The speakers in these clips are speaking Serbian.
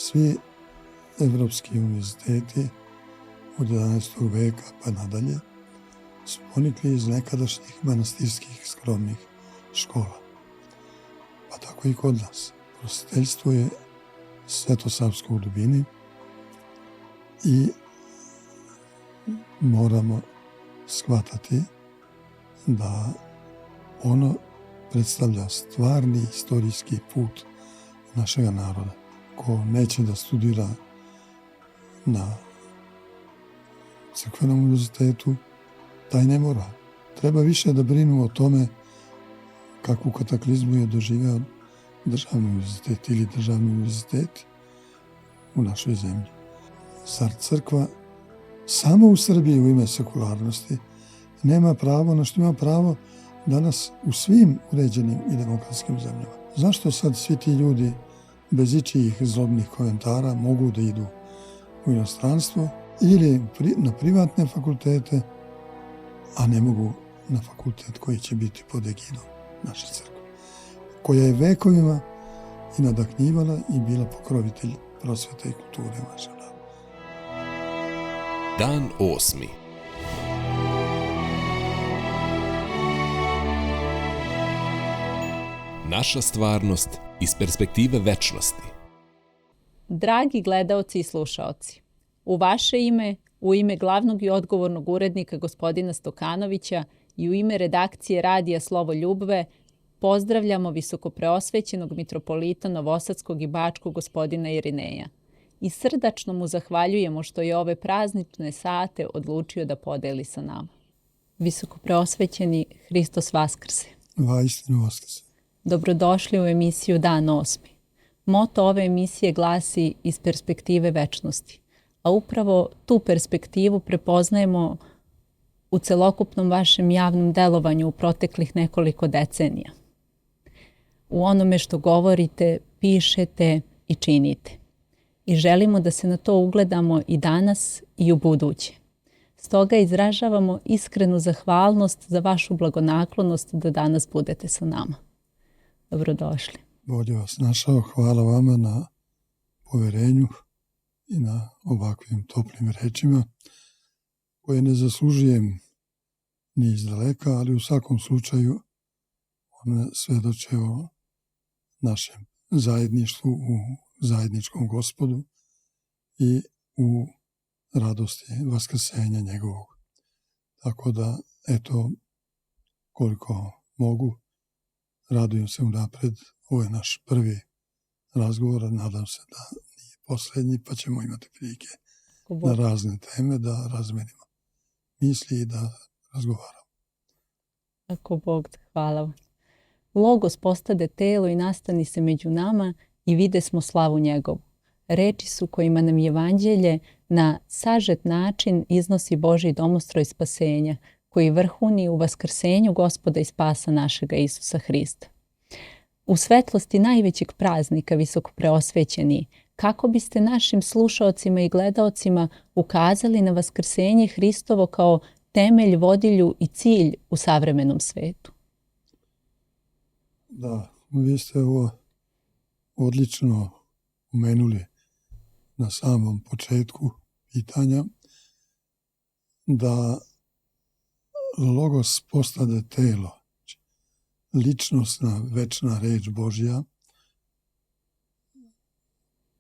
Svi evropski univerziteti od 11. veka pa nadalje su ponikli iz nekadašnjih manastirskih skromnih škola. Pa tako i kod nas. Prosvjetiteljstvo je svetosavsko u dubini i moramo shvatati da ono predstavlja stvarni istorijski put našega naroda. Ko neće da studira na crkvenom univerzitetu, taj ne mora. Treba više da brinu o tome kakvu kataklizmu je doživeo državni univerzitet ili državni univerzitet u našoj zemlji. Zar crkva samo u Srbiji u ime sekularnosti nema pravo na što ima pravo danas u svim uređenim i demokratskim zemljama? Zašto sad svi ti ljudi bez ičijih zlobnih komentara mogu da idu u inostranstvo ili na privatne fakultete, a ne mogu na fakultet koji će biti pod egidom naše crkve, koja je vekovima i nadahnjivala i bila pokrovitelj prosvete i kulture našeg naroda. Dan 8. Naša stvarnost iz perspektive večnosti. Dragi gledaoci i slušaoci, u vaše ime, u ime glavnog i odgovornog urednika gospodina Stokanovića i u ime redakcije radija Slovo Ljubve pozdravljamo visokopreosvećenog mitropolita Novosadskog i Bačkog gospodina Irineja i srdačno mu zahvaljujemo što je ove praznične sate odlučio da podeli sa nama. Visokopreosvećeni, Hristos Vaskrse. Vaistinu Vaskrse. Dobrodošli u emisiju Dan 8. Moto ove emisije glasi iz perspektive večnosti, a upravo tu perspektivu prepoznajemo u celokupnom vašem javnom delovanju u proteklih nekoliko decenija. U onome što govorite, pišete i činite. I želimo da se na to ugledamo i danas i u buduće. Stoga izražavamo iskrenu zahvalnost za vašu blagonaklonost da danas budete sa nama. Dobrodošli. Bolje vas našao. Hvala vama na poverenju i na ovakvim toplim rečima koje ne zaslužujem ni iz daleka, ali u svakom slučaju one svedoče o našem zajedništvu u zajedničkom Gospodu i u radosti vaskrsenja njegovog. Tako da, eto, koliko mogu, radujem se unapred. Ovo je naš prvi razgovor, nadam se da nije posljednji, pa ćemo imati prilike na razne teme da razmenimo misli i da razgovaramo. Ako Bog da, hvala vam. Logos postade telo i nastani se među nama i vide smo slavu njegovu. Reči su kojima nam Evanđelje na sažet način iznosi Božji domostroj spasenja, koji vrhuni u vaskrsenju Gospoda i spasa našega Isusa Hrista. U svetlosti najvećeg praznika visokopreosvećeni, kako biste našim slušaocima i gledaocima ukazali na vaskrsenje Hristovo kao temelj, vodilju i cilj u savremenom svetu? Da, vi ste ovo odlično umenuli na samom početku pitanja, da Logos postade telo, ličnosna večna reč Božja,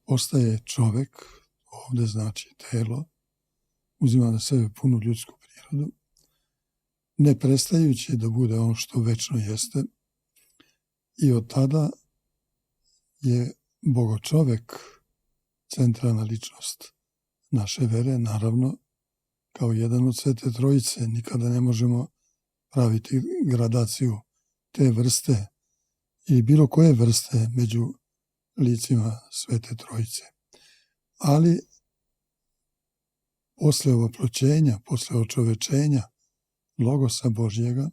postaje čovek, ovde znači telo, uzima na sebe punu ljudsku prirodu, ne prestajući da bude ono što večno jeste, i od tada je Bogočovek centralna ličnost naše vere, naravno, kao jedan od Svete Trojice. Nikada ne možemo praviti gradaciju te vrste ili bilo koje vrste među licima Svete Trojice. Ali posle ovoploćenja, posle očovečenja Logosa Božjega,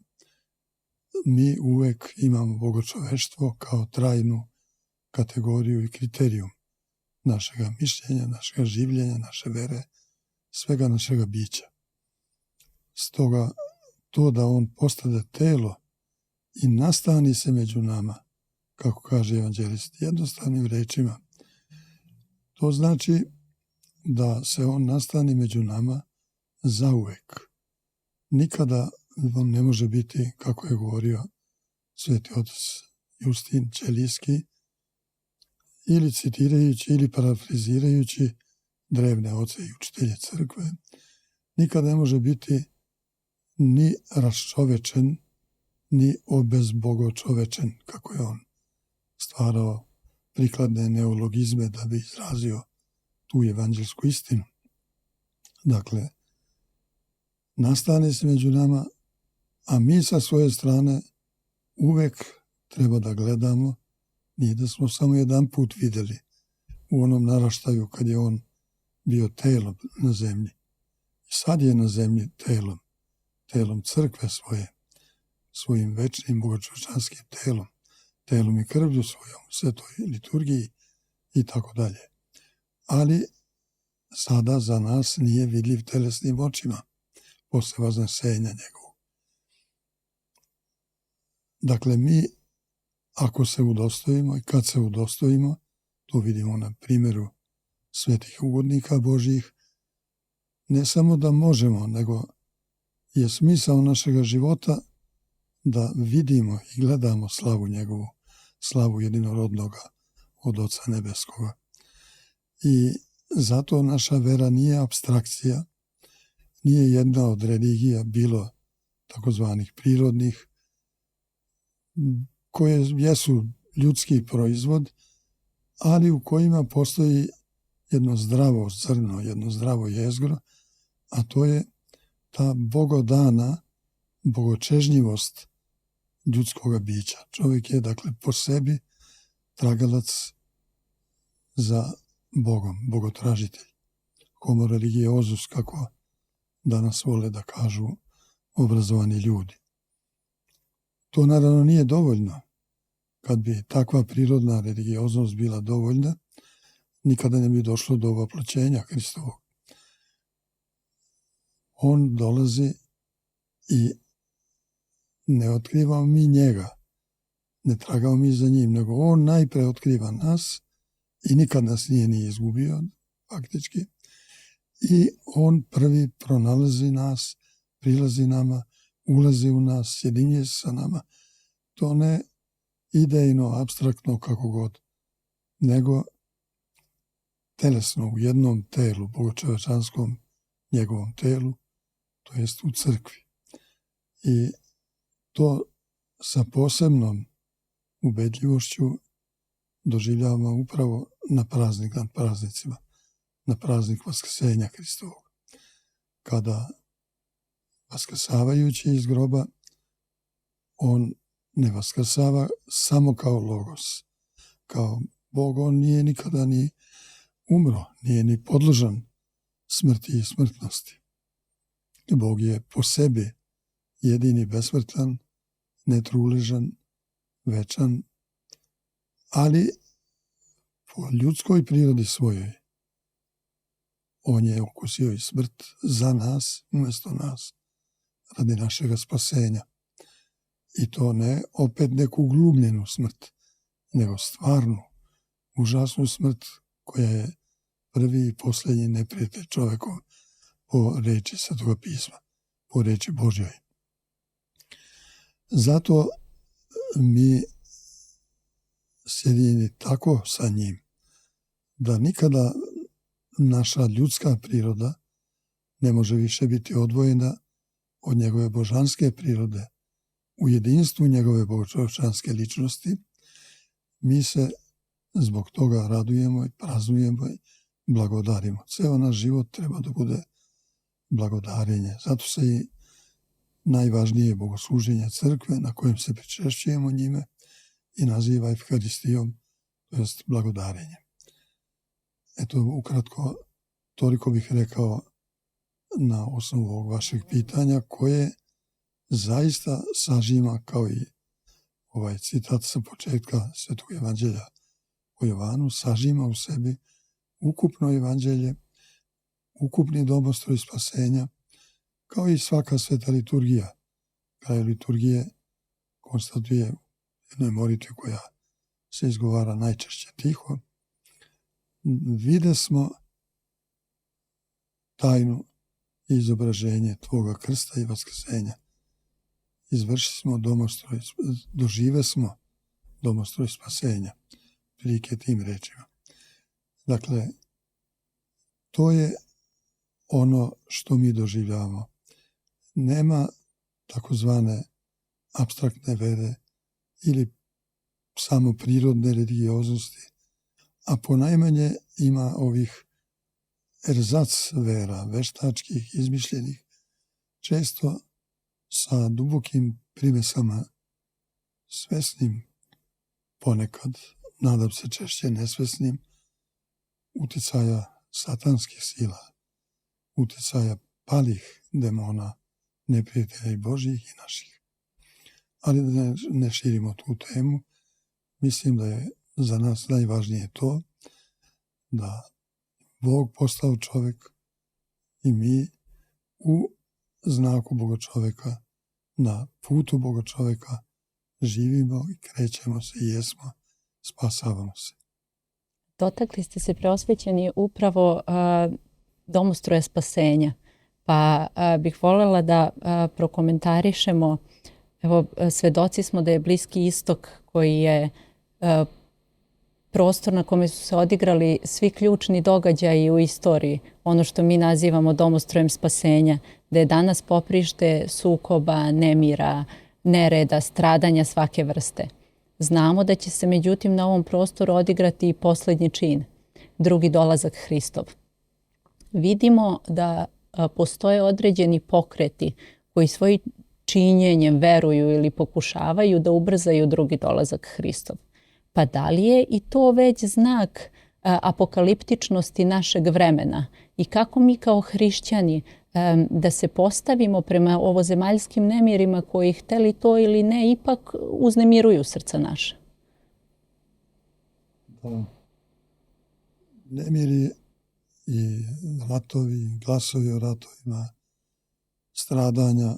mi uvek imamo bogočoveštvo kao trajnu kategoriju i kriterijum našega mišljenja, našega življenja, naše vere, svega našega bića. Stoga to da on postade telo i nastani se među nama, kako kaže evanđelist, jednostavnim rečima, To znači da se on nastani među nama zauvek. Nikada on ne može biti, kako je govorio sveti otac Justin Ćelijski, ili citirajući ili parafrizirajući drevne oce i učitelje crkve, nikada ne može biti ni raščovečen, ni obezbogočovečen, kako je on stvarao prikladne neologizme da bi izrazio tu evanđelsku istinu. Dakle, nastane se među nama, a mi sa svoje strane uvek treba da gledamo, nije da smo samo jedan put videli u onom naraštaju kad je on bio telom na zemlji. I sad je na zemlji telom crkve svoje, svojim večnim bogočovečanskim telom i krvlju svojom, svetoj liturgiji i tako dalje. Ali sada za nas nije vidljiv telesnim očima posle vaznesenja njegovog. Dakle, mi ako se udostojimo i kad se udostojimo, to vidimo na primjeru svetih ugodnika Božjih, ne samo da možemo, nego je smisao našega života da vidimo i gledamo slavu njegovu, slavu jedinorodnoga od Oca Nebeskoga. I zato naša vera nije apstrakcija, nije jedna od religija, bilo takozvanih prirodnih, koje jesu ljudski proizvod, ali u kojima postoji jedno zdravo zrno, jedno zdravo jezgro, a to je ta bogodana bogočežnjivost ljudskog bića. Čovjek je, dakle, po sebi tragalac za Bogom, bogotražitelj. Homo religiosus, kako danas vole da kažu obrazovani ljudi. To naravno nije dovoljno. Kad bi takva prirodna religioznost bila dovoljna, nikada ne bi došlo do ovoploćenja Hristovog. On dolazi i ne otkrivamo mi njega, ne tragamo mi za njim, nego on najpre otkriva nas i nikad nas nije ni izgubio, faktički. I on prvi pronalazi nas, prilazi nama, ulazi u nas, sjedinje se sa nama. To ne idejno, apstraktno, kako god, nego telesno, u jednom telu, bogočovečanskom njegovom telu, to jest u crkvi. I to sa posebnom ubedljivošću doživljavamo upravo na praznik nad praznicima, na praznik Vaskrsenja Hristovog. Kada vaskrsavajući iz groba, on ne vaskrsava samo kao logos, kao Bog. On nije nikada ni umro, nije ni podložan smrti i smrtnosti. Bog je po sebi jedini besmrtan, netruležan, večan, ali po ljudskoj prirodi svojoj on je okusio i smrt za nas, umjesto nas, radi našega spasenja. I to ne opet neku glumljenu smrt, nego stvarnu, užasnu smrt koja je prvi i posljednji neprijatelj čovekov po reči Svetoga pisma, po reči Božjoj. Zato mi sjedini tako sa njim, da nikada naša ljudska priroda ne može više biti odvojena od njegove božanske prirode. U jedinstvu njegove bogočovečanske ličnosti mi se zbog toga radujemo i praznujemo i blagodarimo. Ceo naš život treba da bude blagodarenje. Zato se i najvažnije bogosluženje crkve na kojem se pričešćujemo njime i naziva Evharistijom, to jest blagodarenje. Eto, ukratko, toliko bih rekao na osnovu ovog vašeg pitanja, koje zaista sažima, kao i ovaj citat sa početka Svetog evanđelja o Jovanu, sažima u sebi ukupno evanđelje, ukupni domostroj spasenja, kao i svaka sveta liturgija. Kraj liturgije konstatuje jednoj molitvi koja se izgovara najčešće tiho, vide smo tajnu i izobraženje Tvoga krsta i vaskrsenja. Dožive smo domostroj spasenja, prilike tim rečima. Dakle, to je ono što mi doživljavamo. Nema takozvane apstraktne vere ili samo prirodne religioznosti, a ponajmanje ima ovih erzac vera, veštačkih, izmišljenih, često sa dubokim primesama, svesnim ponekad, nadam se češće nesvesnim, uticaja satanskih sila, uticaja palih demona, neprijatelja i Božjih i naših. Ali da ne širimo tu temu, mislim da je za nas najvažnije to da Bog postao čovjek i mi u znaku Boga čovjeka, na putu Boga čovjeka živimo i krećemo se i jesmo, spasavamo se. Dotakli ste se, preosvećeni, upravo domostroja spasenja. Pa bih voljela da prokomentarišemo, evo, svedoci smo da je Bliski istok, koji je prostor na kome su se odigrali svi ključni događaji u istoriji, ono što mi nazivamo domostrojem spasenja, da je danas poprište sukoba, nemira, nereda, stradanja svake vrste. Znamo da će se međutim na ovom prostoru odigrati i posljednji čin, drugi dolazak Hristov. Vidimo da postoje određeni pokreti koji svojim činjenjem veruju ili pokušavaju da ubrzaju drugi dolazak Hristov. Pa da li je i to već znak apokaliptičnosti našeg vremena i kako mi kao hrišćani da se postavimo prema ovozemaljskim nemirima koji, hteli to ili ne, ipak uznemiruju srca naše? Da. Nemiri i ratovi, glasovi o ratovima, stradanja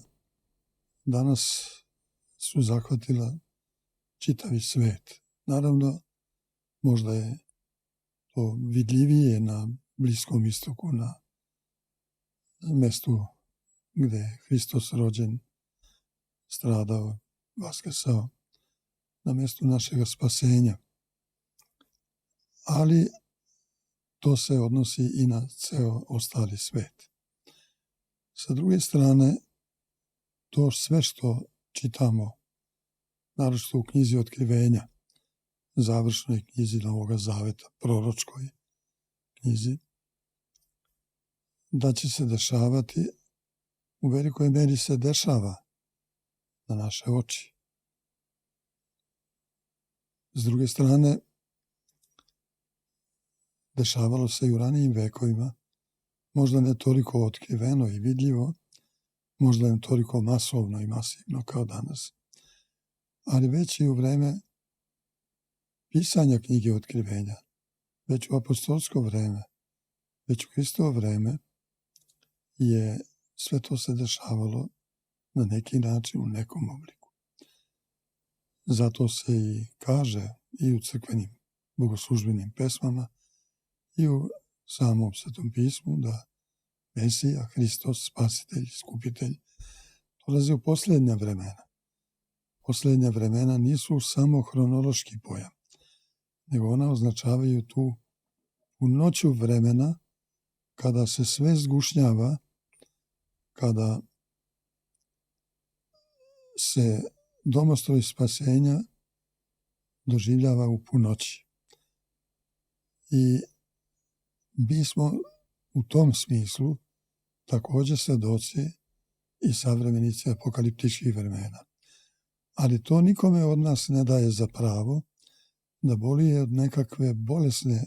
danas su zahvatila čitavi svet. Naravno, možda je to vidljivije na Bliskom istoku, na mestu gde je Hristos rođen, stradao, vaskrsao, na mestu našega spasenja. Ali to se odnosi i na ceo ostali svet. Sa druge strane, to sve što čitamo, naročito u knjizi Otkrivenja, završnoj knjizi Novoga Zaveta, proročkoj knjizi, da će se dešavati, u velikoj meri se dešava na naše oči. S druge strane, dešavalo se i u ranijim vekovima, možda ne toliko otkriveno i vidljivo, možda ne toliko masovno i masivno kao danas, ali već i u vreme pisanja knjige Otkrivenja, već u apostolsko vreme, već u Hristovo vreme, je sve to se dešavalo na neki način, u nekom obliku. Zato se i kaže i u crkvenim bogoslužbenim pesmama i u samom Svetom pismu da Mesija, Hristos, Spasitelj, Iskupitelj, dolaze u posljednja vremena. Posljednja vremena nisu samo hronološki pojam, nego ona označavaju tu u noću vremena kada se sve zgušnjava, kada se domostroj spasenja doživljava u punoći. I mi smo u tom smislu također svedoci i savremenici apokaliptičkih vremena. Ali to nikome od nas ne daje za pravo da bolije od nekakve bolesne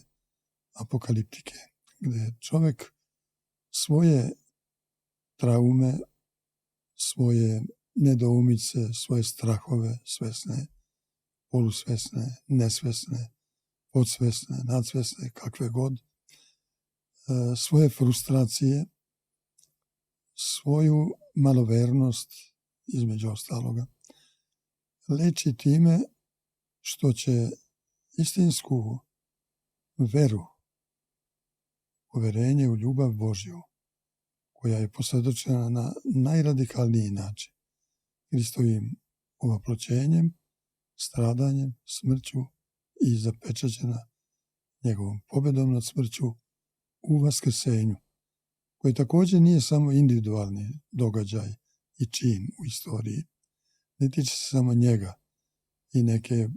apokaliptike, gdje čovjek svoje traume, svoje nedoumice, svoje strahove, svesne, polusvesne, nesvesne, podsvesne, nadsvesne, kakve god, svoje frustracije, svoju malovernost, između ostaloga, leči time što će istinsku veru poverenje u ljubav Božju, koja je posvjedočena na najradikalniji način Hristovim ovaploćenjem, stradanjem, smrću i zapečaćena njegovom pobjedom nad smrću u vaskrsenju, koji također nije samo individualni događaj i čin u istoriji, ne tiče se samo njega i neke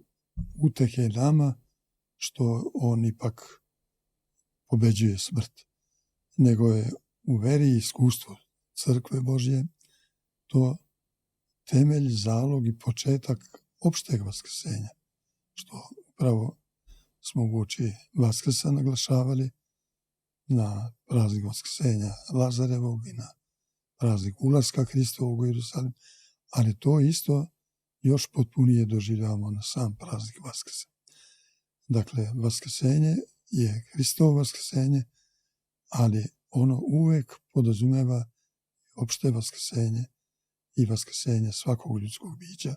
utehe nama što on ipak pobeđuje smrt, nego je u veri i iskustvu crkve Božje to temelj, zalog i početak opšteg vaskrsenja, što upravo smo uoči Vaskrsa naglašavali na praznik vaskrsenja Lazarevog i na praznik ulaska Hristovog u Jerusalim, ali to isto još potpunije doživljavamo na sam praznik Vaskrsa. Dakle, vaskrsenje je Hristovo vaskrsenje, ali ono uvek podrazumeva opšte vaskrsenje i vaskrsenje svakog ljudskog bića,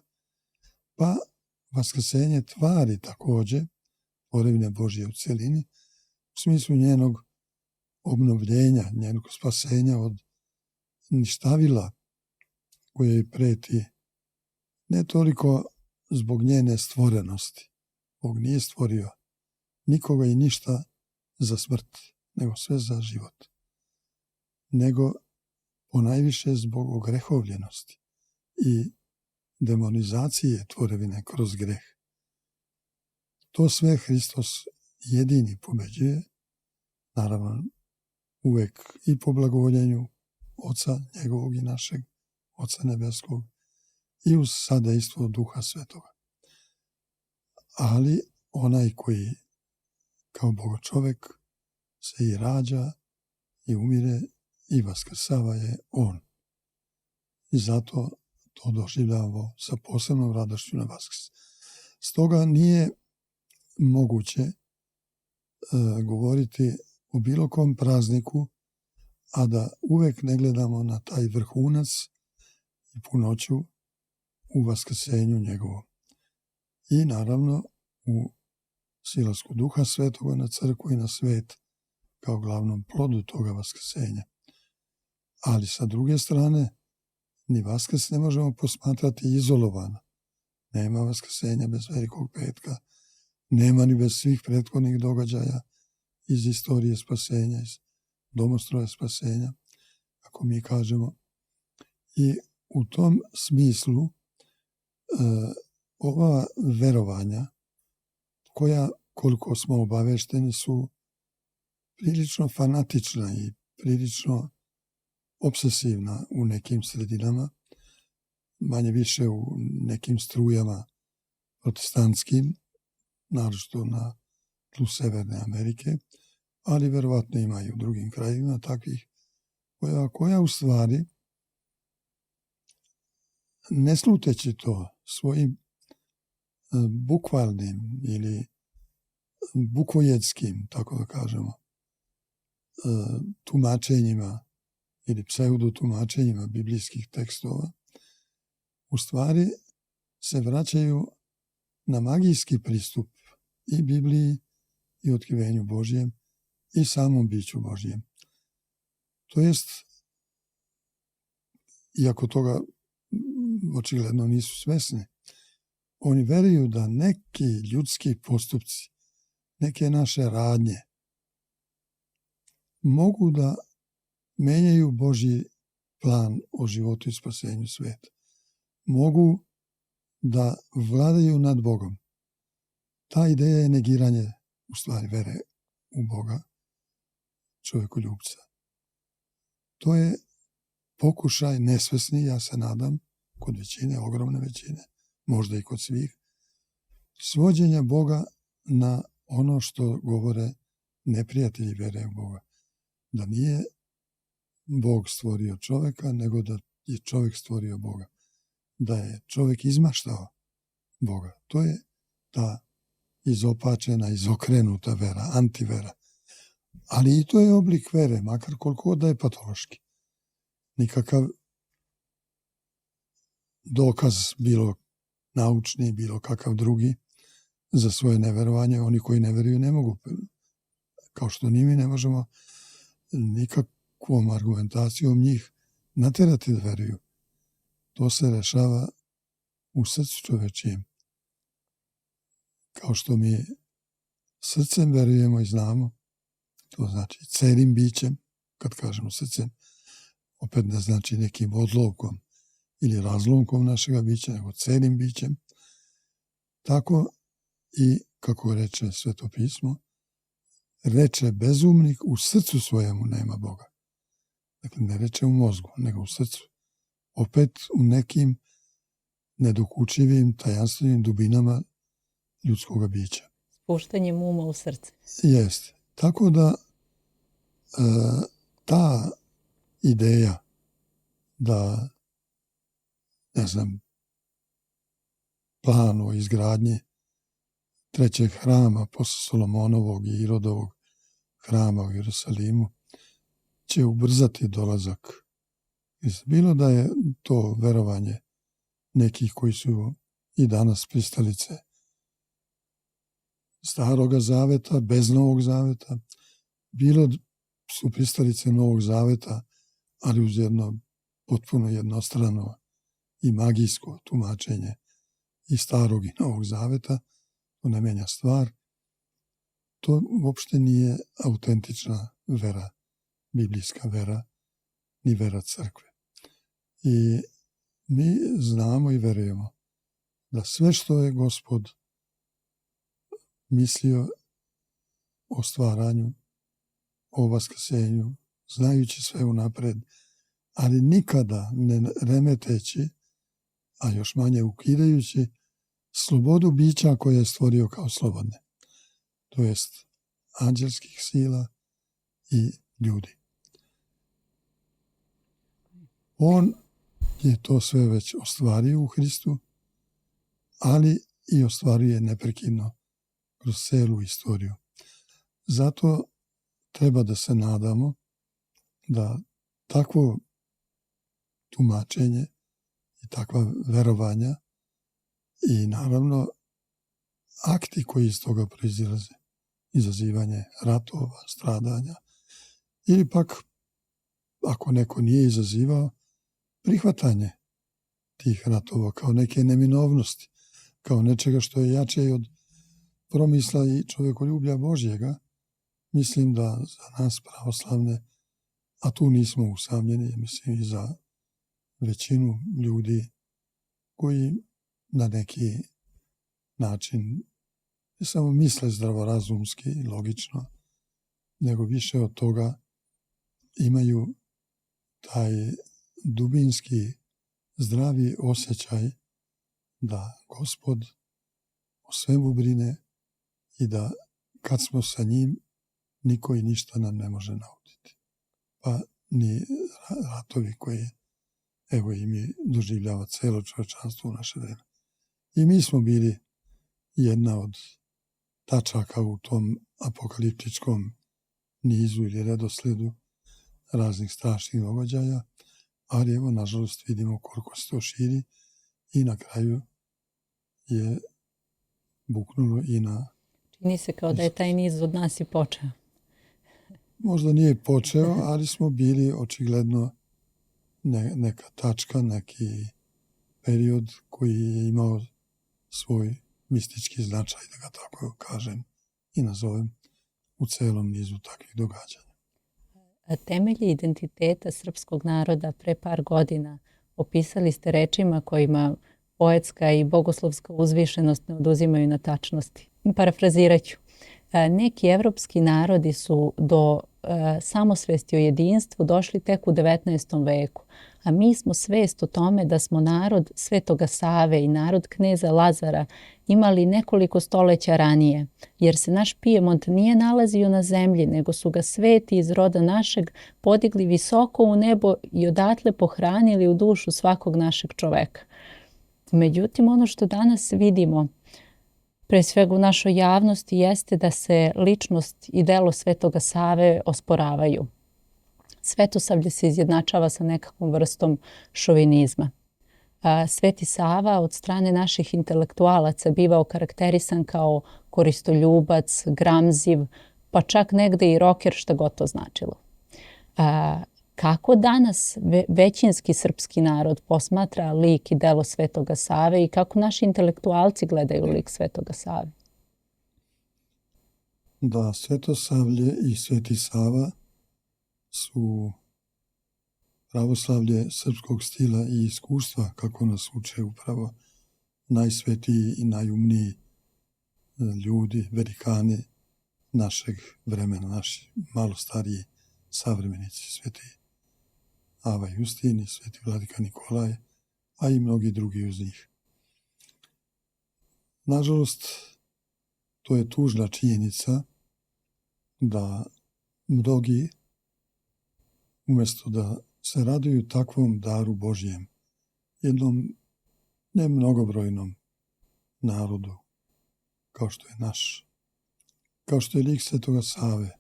pa vaskrsenje tvari također tvorevine Božje u celini, u smislu njenog obnovljenja, njenog spasenja od ništavila koje je preti ne toliko zbog njene stvorenosti. Bog nije stvorio nikoga i ništa za smrt, nego sve za život. Nego ponajviše zbog ogrehovljenosti i demonizacije tvorevine kroz greh. To sve Hristos jedini pobeđuje, naravno uvek i po blagovoljenju Oca njegovog i našeg, Oca nebeskog, i uz sadejstvo Duha Svetoga. Ali onaj koji kao Bogočovek se i rađa i umire i vaskrsava je on. I zato to doživljavamo sa posebnom radošću na Vaskrs. Stoga nije moguće govoriti o bilo kom prazniku, a da uvek ne gledamo na taj vrhunac i punoću u vaskrsenju njegovom. I naravno u silasku Duha Svetoga na crkvu i na svet kao glavnom plodu toga vaskrsenja. Ali sa druge strane, ni Vaskrs ne možemo posmatrati izolovano. Nema vaskrsenja bez Velikog petka, nema ni bez svih prethodnih događaja iz istorije spasenja, iz domostroja spasenja, ako mi kažemo. I u tom smislu ova verovanja, koja, koliko smo obavešteni, su prilično fanatična i prilično obsesivna u nekim sredinama, manje više u nekim strujama protestantskim, naročito na tlu Severne Amerike, ali verovatno ima i u drugim krajevima takvih koja u stvari, ne sluteći to svojim bukvalnim ili bukvojetskim, tako da kažemo, tumačenjima ili pseudotumačenjima biblijskih tekstova, u stvari se vraćaju na magijski pristup i Bibliji i otkrivenju Božjem i samom biću Božjem. To jest, iako toga očigledno nisu svesni, oni veruju da neki ljudski postupci, neke naše radnje mogu da menjaju Božji plan o životu i spasenju sveta. Mogu da vladaju nad Bogom. Ta ideja je negiranje, u stvari, vere u Boga, čovjekoljubca. To je pokušaj nesvesni, ja se nadam, kod većine, ogromne većine, možda i kod svih, svođenja Boga na ono što govore neprijatelji vere u Boga. Da nije Bog stvorio čovjeka, nego da je čovjek stvorio Boga. Da je čovjek izmaštao Boga. To je ta izopačena, izokrenuta vera, antivera. Ali i to je oblik vere, makar koliko da je patološki. Nikakav dokaz, bilo naučni, bilo kakav drugi, za svoje neverovanje, oni koji ne veruju ne mogu. Kao što ni mi ne možemo nikakvom argumentacijom njih naterati da veruju. To se rešava u srcu čovečijem. Kao što mi srcem verujemo i znamo, to znači celim bićem, kad kažemo srcem, opet ne znači nekim odlovkom ili razlomkom našega bića, nego celim bićem. Tako i, kako reče Sveto pismo, reče bezumnik u srcu svojemu nema Boga. Dakle, ne reče u mozgu, nego u srcu. Opet u nekim nedokučivim, tajanstvenim dubinama ljudskog bića. Spuštanjem uma u srce. Jeste. Tako da ta ideja da, ne znam, plan o izgradnji trećeg hrama posle Solomonovog i Irodovog hrama u Jerusalimu će ubrzati dolazak. Bilo da je to verovanje nekih koji su i danas pristalice Staroga zaveta, bez Novog zaveta, bilo su pristalice Novog zaveta, ali uz jedno potpuno jednostrano i magijsko tumačenje i Starog i Novog zaveta, to ne menja stvar. To uopšte nije autentična vera, biblijska vera, ni vera crkve. I mi znamo i verujemo da sve što je Gospod mislio o stvaranju, o vaskrsenju, znajući sve unapred, ali nikada ne remeteći, a još manje ukidajući, slobodu bića koje je stvorio kao slobodne. To jest anđelskih sila i ljudi. On je to sve već ostvario u Hristu, ali i ostvaruje neprekidno kroz celu istoriju. Zato treba da se nadamo da takvo tumačenje i takva verovanja i naravno akti koji iz toga proizilaze, izazivanje ratova, stradanja, ili pak, ako neko nije izazivao, prihvatanje tih ratova kao neke neminovnosti, kao nečega što je jače od promisla i čovekoljublja Božjega, mislim da za nas pravoslavne, a tu nismo usamljeni, mislim i za većinu ljudi koji na neki način ne samo misle zdravorazumski i logično, nego više od toga imaju taj dubinski zdravi osjećaj da Gospod o svemu brine i da kad smo sa njim, niko i ništa nam ne može nauditi. Pa ni ratovi koje, evo i mi doživljava celo čovečanstvo u naše vreme. I mi smo bili jedna od tačaka u tom apokaliptičkom nizu ili redosledu raznih strašnih događaja, ali evo, nažalost, vidimo koliko se to širi i na kraju je buknulo i na... Čini se kao da je taj niz od nas i počeo. Možda nije počeo, ali smo bili očigledno neka tačka, neki period koji je imao svoj mistički značaj, da ga tako kažem i nazovem, u celom nizu takvih događanja. Temelji identiteta srpskog naroda pre par godina opisali ste rečima kojima poetska i bogoslovska uzvišenost ne oduzimaju na tačnosti. Parafrazirat ću. Neki evropski narodi su do samosvesti o jedinstvu došli tek u 19. veku, a mi smo svest o tome da smo narod Svetoga Save i narod kneza Lazara imali nekoliko stoleća ranije, jer se naš Pijemont nije nalazio na zemlji, nego su ga sveti iz roda našeg podigli visoko u nebo i odatle pohranili u dušu svakog našeg čoveka. Međutim, ono što danas vidimo, pre svega u našoj javnosti, jeste da se ličnost i delo Svetoga Save osporavaju. Svetosavlje se izjednačava sa nekakvom vrstom šovinizma. Sveti Sava od strane naših intelektualaca biva okarakterisan kao koristoljubac, gramziv, pa čak negde i roker, šta god to značilo. Kako danas većinski srpski narod posmatra lik i delo Svetoga Save i kako naši intelektualci gledaju lik Svetoga Save? Da, Svetosavlje i Sveti Sava su pravoslavlje srpskog stila i iskustva, kako nas uče upravo najsvetiji i najumniji ljudi, velikani našeg vremena, naši malo stariji savremenici, sveti Ava Justin i sveti vladika Nikolaj, a i mnogi drugi uz njih. Nažalost, to je tužna činjenica da mnogi, umjesto da se raduju takvom daru Božjem, jednom ne mnogobrojnom narodu, kao što je naš, kao što je lik Svetoga Save,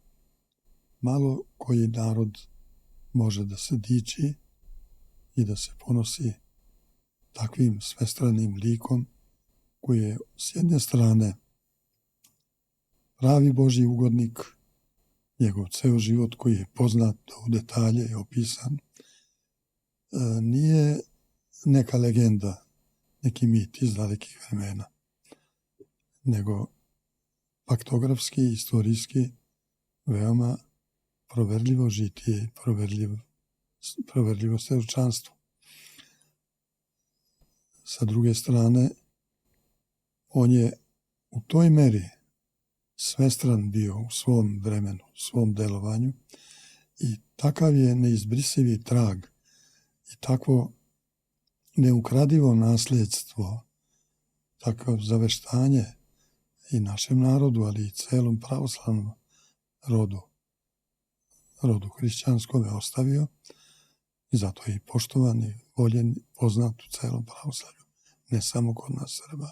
malo koji narod može da se diči i da se ponosi takvim svestranim likom koji je s jedne strane pravi Božji ugodnik, njegov ceo život koji je poznat u detalje i opisan, nije neka legenda, neki mit iz dalekih vremena, nego faktografski, istorijski, veoma proverljivo žitije, proverljivo svedočanstvo. Sa druge strane, on je u toj meri svestran bio u svom vremenu, u svom delovanju i takav je neizbrisivi trag i takvo neukradivo nasljedstvo, takav zaveštanje i našem narodu, ali i celom pravoslavnom rodu hrišćanskome ostavio i zato je i poštovan i voljen, poznat u celom pravoslavlju, ne samo kod nas Srba,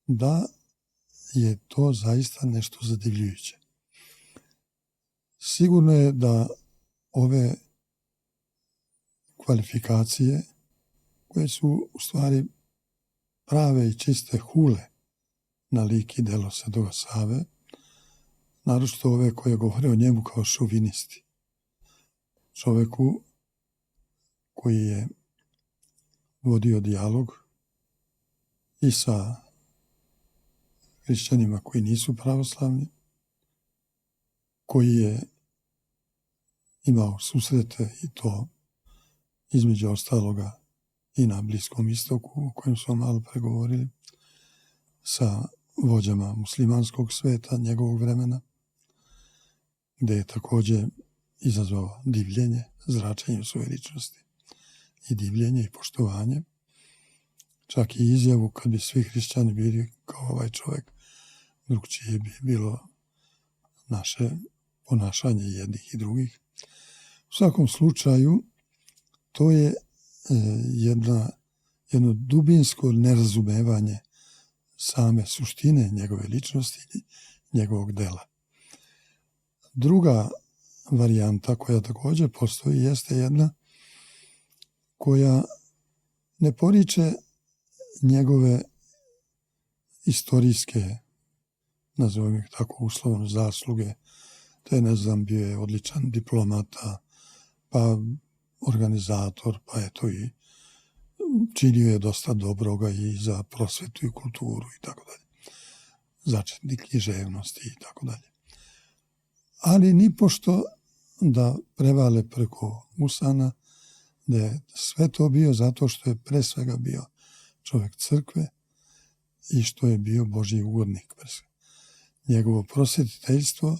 da je to zaista nešto zadivljujuće. Sigurno je da ove kvalifikacije, koje su u stvari prave i čiste hule na lik i delo Svetoga Save, naročito ove koje govore o njemu kao šovinisti. Čoveku koji je vodio dijalog i sa hrišćanima koji nisu pravoslavni, koji je imao susrete i to između ostaloga i na Bliskom istoku, o kojem smo malo pregovorili, sa vođama muslimanskog sveta njegovog vremena, gde je također izazvao divljenje, zračenje u svoje ličnosti i divljenje i poštovanje. Čak i izjavu kad bi svi hrišćani bili kao ovaj čovjek, drugčije bi bilo naše ponašanje jednih i drugih. U svakom slučaju, to je jedno dubinsko nerazumevanje same suštine njegove ličnosti i njegovog dela. Druga varijanta koja također postoji jeste jedna koja ne poriče njegove istorijske, nazovimo ih tako uslovno, zasluge, te ne znam, bio je odličan diplomata, pa organizator, pa eto i činio je dosta dobroga i za prosvetu i kulturu i tako dalje. Začetnik književnosti i tako dalje. Ali nipošto da prevale preko usana da je sve to bio zato što je pre svega bio čovjek crkve i što je bio Božji ugodnik. Njegovo prosvetiteljstvo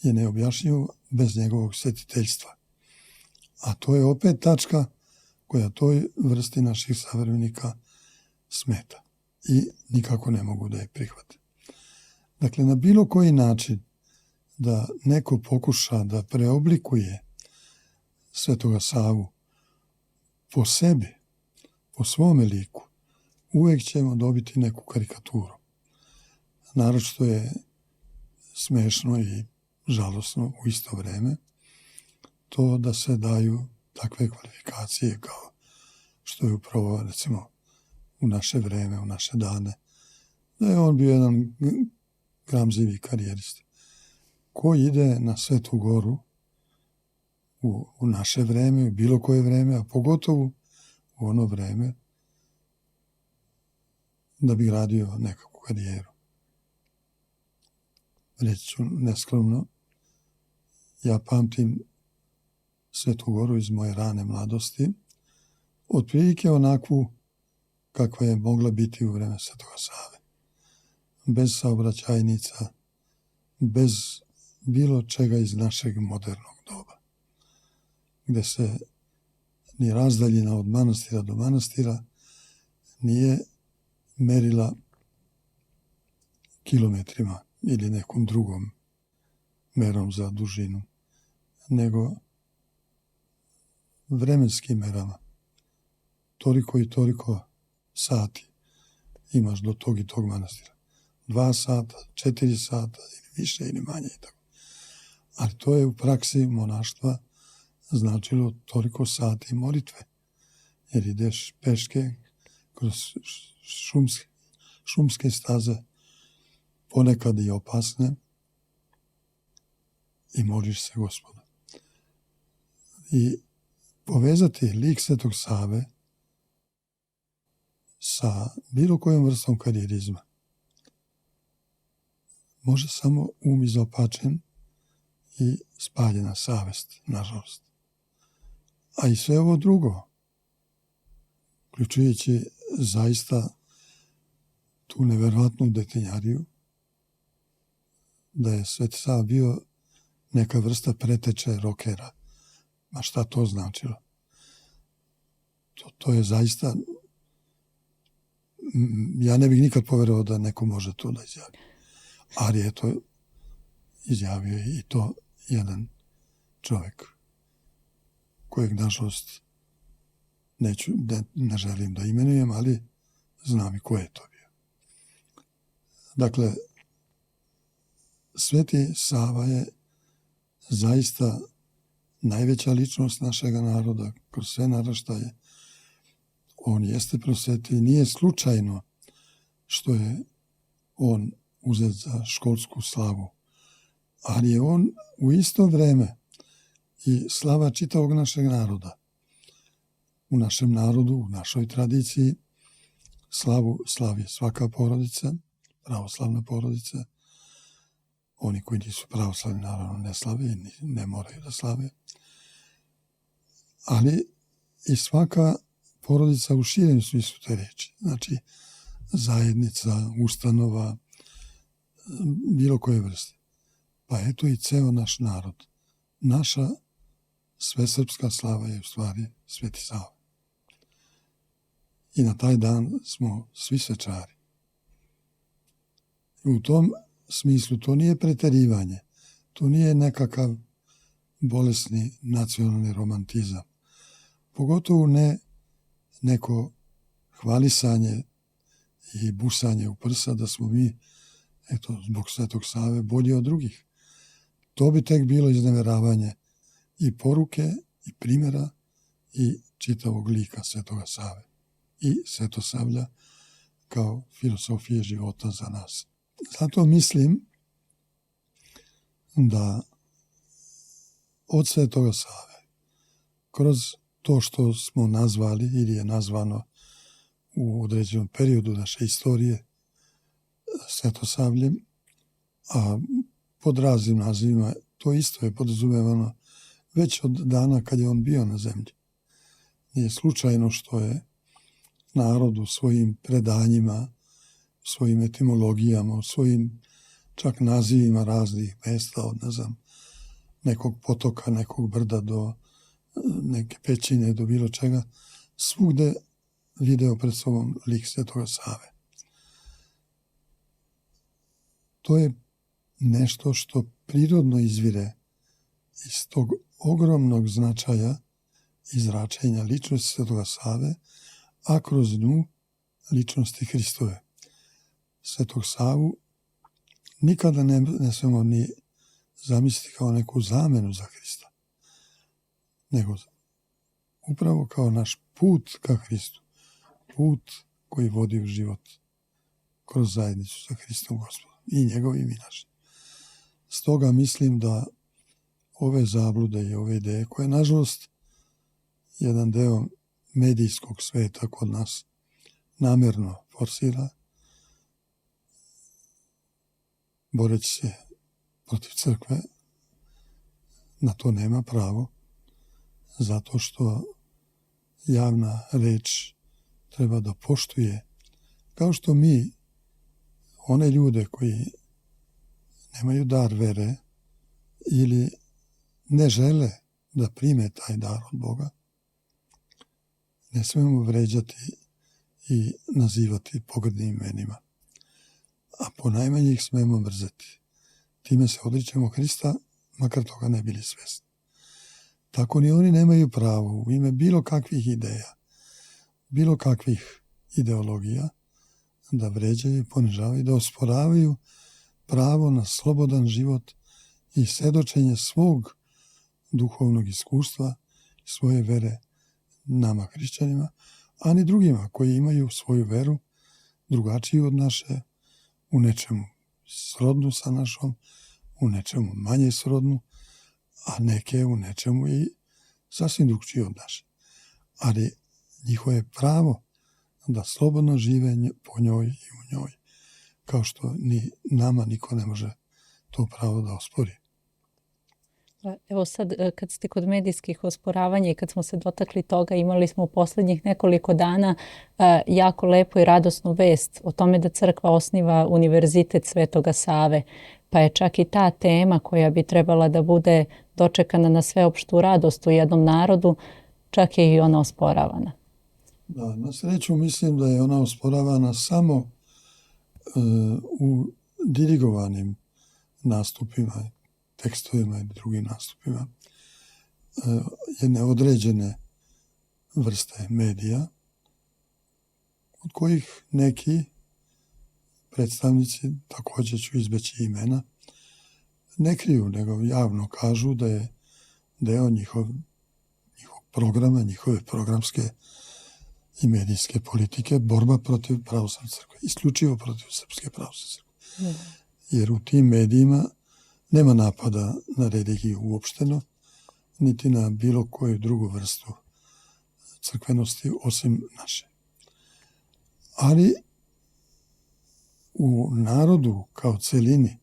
je neobjašnjivo bez njegovog svetiteljstva. A to je opet tačka koja toj vrsti naših savremenika smeta i nikako ne mogu da je prihvate. Dakle, na bilo koji način da neko pokuša da preoblikuje Svetoga Savu po sebi, po svome liku, uvijek ćemo dobiti neku karikaturu. Naročito je smešno i žalosno u isto vreme to da se daju takve kvalifikacije kao što je upravo, recimo, u naše vreme, u naše dane, da je on bio jedan gramzivi karijerist koji ide na Svetu Goru u naše vreme, u bilo koje vreme, a pogotovo u ono vreme da bi gradio nekakvu karijeru. Reći ću neskromno, ja pamtim Svetu Goru iz moje rane mladosti, otprilike onakvu kakva je mogla biti u vreme Svetoga Save. Bez saobraćajnica, bez bilo čega iz našeg modernog doba, gde se ni razdaljina od manastira do manastira nije merila kilometrima ili nekom drugom merom za dužinu, nego vremenskim merama. Toliko i toliko sati imaš do tog i tog manastira. 2 sata, 4 sata ili više ili manje i tako. Ali to je u praksi monaštva značilo toliko sati molitve, jer ideš peške kroz šumske staze, ponekad i opasne, i moliš se Gospodu. I povezati lik Svetog Save sa bilo kojom vrstom karijerizma može samo izopačen i spaljena savest, nažalost. A i sve ovo drugo, uključujući zaista tu neverovatnu detinjariju, da je Sveti Sava bio neka vrsta preteče rokera. Ma šta to značilo? To je zaista... Ja ne bih nikad poverovao da neko može to da izjavi. Ali je to izjavio i to jedan čovjek kojeg, nažalost, ne želim da imenujem, ali znam i ko je to bio. Dakle, Sveti Sava je zaista najveća ličnost našega naroda kroz sve naraštaje. On jeste prosvetitelj, nije slučajno što je on uzet za školsku slavu, ali je on u isto vreme i slava čitavog našeg naroda. U našem narodu, u našoj tradiciji, slavi svaka porodica, pravoslavna porodica. Oni koji nisu pravoslavni, naravno, ne slave i ne moraju da slave. Ali i svaka porodica u širem smislu te reči. Znači, zajednica, ustanova, bilo koje vrste. Pa eto i ceo naš narod. Naša svesrpska slava je u stvari Sveti Sava. I na taj dan smo svi svečari. U tom smislu to nije preterivanje, to nije nekakav bolesni nacionalni romantizam. Pogotovo ne neko hvalisanje i busanje u prsa da smo mi, eto, zbog Svetog Save bolji od drugih. To bi tek bilo izneveravanje i poruke, i primjera, i čitavog lika Svetoga Save. I Svetosavlja kao filosofije života za nas. Zato mislim da od Svetoga Save, kroz to što smo nazvali ili je nazvano u određenom periodu naše istorije Svetosavljem, a pod raznim nazivima to isto je podrazumevano već od dana kad je on bio na zemlji. Nije slučajno što je narod u svojim predanjima, u svojim etimologijama, u svojim čak nazivima raznih mesta, od, ne znam, nekog potoka, nekog brda do neke pećine, do bilo čega, svugde video pred sobom lik Svetoga Save. To je nešto što prirodno izvire iz tog ogromnog značaja izračenja ličnosti Svetoga Save, a kroz nju ličnosti Hristove. Svetog Savu nikada ne smemo ni zamisliti kao neku zamenu za Hrista, nego upravo kao naš put ka Hristu, put koji vodi u život kroz zajednicu sa Hristom Gospodom, i njegovim i našim. Stoga mislim da ove zablude i ove ideje koje, nažalost, jedan deo medijskog sveta kod nas namjerno forsira, boreći se protiv crkve, na to nema pravo, zato što javna reč treba da poštuje, kao što mi one ljude koji nemaju dar vere ili ne žele da prime taj dar od Boga, ne smemo vređati i nazivati pogrdnim imenima, a ponajmanje ih smemo mrzeti. Time se odričemo Hrista, makar toga ne bili svesni. Tako ni oni nemaju pravo u ime bilo kakvih ideja, bilo kakvih ideologija, da vređaju, ponižavaju, da osporavaju pravo na slobodan život i svedočenje svog duhovnog iskustva, svoje vere nama hrišćanima, a ni drugima koji imaju svoju veru drugačiju od naše, u nečemu srodnu sa našom, u nečemu manje srodnu, a neke u nečemu i sasvim drugčije od naše. Ali njihovo je pravo da slobodno žive po njoj i u njoj, kao što ni nama niko ne može to pravo da ospori. Evo sad, kad ste kod medijskih osporavanja i kad smo se dotakli toga, imali smo u posljednjih nekoliko dana jako lepu i radosnu vest o tome da crkva osniva Univerzitet Svetoga Save, pa je čak i ta tema koja bi trebala da bude dočekana na sveopštu radost u jednom narodu, čak je i ona osporavana. Da, na sreću mislim da je ona osporavana samo u dirigovanim nastupima, tekstovima i drugim nastupima jedne određene vrste medija, od kojih neki predstavnici, također ću izbeći imena, ne kriju, nego javno kažu da je deo njihov programa, njihove programske i medijske politike borba protiv pravoslavne crkve, isključivo protiv Srpske pravoslavne crkve. Jer u tim medijima nema napada na religiju uopšteno, niti na bilo koju drugu vrstu crkvenosti osim naše. Ali u narodu kao celini,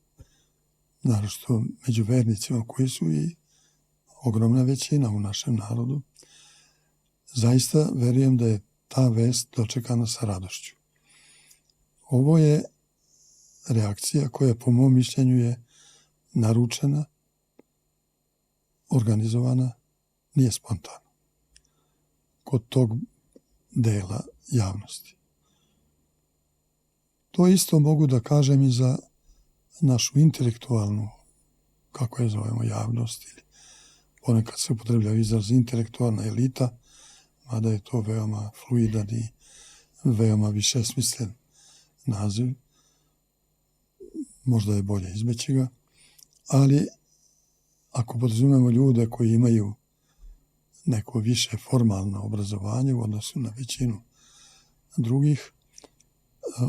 naročito među vernicima koji su i ogromna većina u našem narodu, zaista verujem da je ta vest dočekana sa radošću. Ovo je reakcija koja po mom mišljenju je naručena, organizovana, nije spontana kod tog dela javnosti. To isto mogu da kažem i za našu intelektualnu, kako je zovemo, javnost, ili ponekad se upotrebljava izraz intelektualna elita, mada je to veoma fluidan i veoma višesmislen naziv. Možda je bolje izbeći ga, ali ako podrazumemo ljude koji imaju neko više formalno obrazovanje u odnosu na većinu drugih,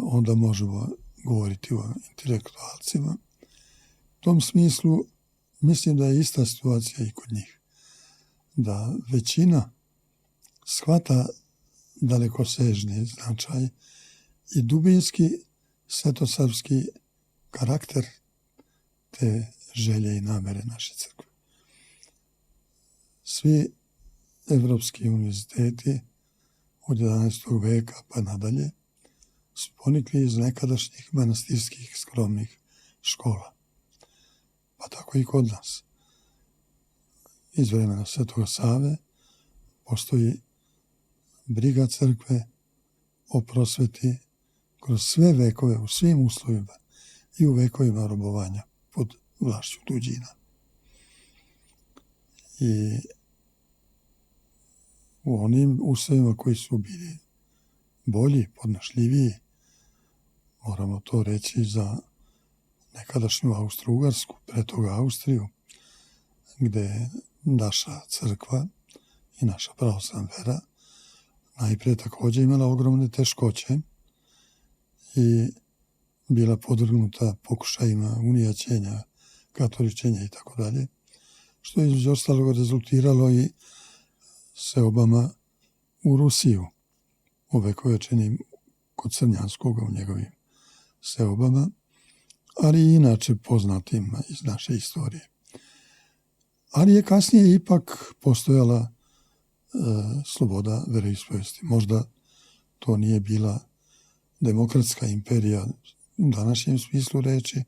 onda možemo govoriti o intelektualcima. U tom smislu mislim da je ista situacija i kod njih. Da većina shvata dalekosežni značaj i dubinski svetosavski karakter te želje i namere naše crkve. Svi evropski univerziteti od 11. veka pa nadalje su ponikli iz nekadašnjih manastirskih skromnih škola. Pa tako i kod nas. Iz vremena Svetoga Save postoji briga crkve o prosveti kroz sve vekove, u svim uslovima i u vekovima robovanja pod vlašću tuđina. I u onim uslovima koji su bili bolji, podnošljiviji, moramo to reći za nekadašnju Austro-Ugarsku, pre toga Austriju, gde je naša crkva i naša pravoslavna vera najprije također imala ogromne teškoće i bila podvrgnuta pokušajima unijaćenja, katoličenja i tako dalje, što je između ostalog rezultiralo i seobama u Rusiju, ovekovečenim kod Crnjanskoga u njegovim seobama, ali i inače poznatim iz naše istorije. Ali je kasnije ipak postojala sloboda veroispovesti. Možda to nije bila demokratska imperija u današnjem smislu reči,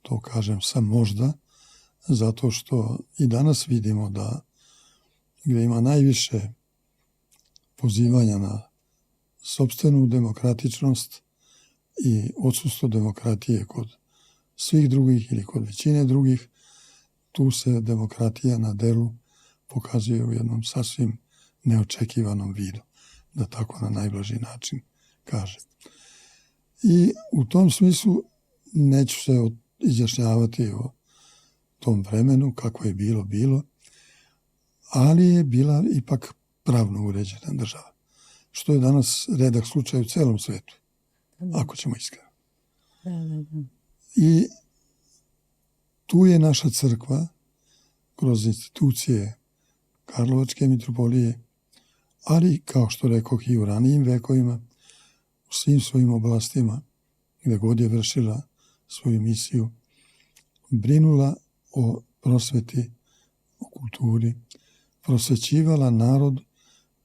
to kažem sam možda, zato što i danas vidimo da gdje ima najviše pozivanja na sopstvenu demokratičnost i odsustvo demokratije kod svih drugih ili kod većine drugih, tu se demokratija na delu pokazuje u jednom sasvim neočekivanom vidu, da tako na najblaži način kaže. I u tom smislu neću se izjašnjavati o tom vremenu, kako je bilo, ali je bila ipak pravno uređena država, što je danas redak slučaj u celom svetu, ako ćemo iskreno. I tu je naša crkva, kroz institucije Karlovačke mitropolije, ali, kao što rekoh, i u ranijim vekovima, u svim svojim oblastima, gdje god je vršila svoju misiju, brinula o prosveti, o kulturi, prosvećivala narod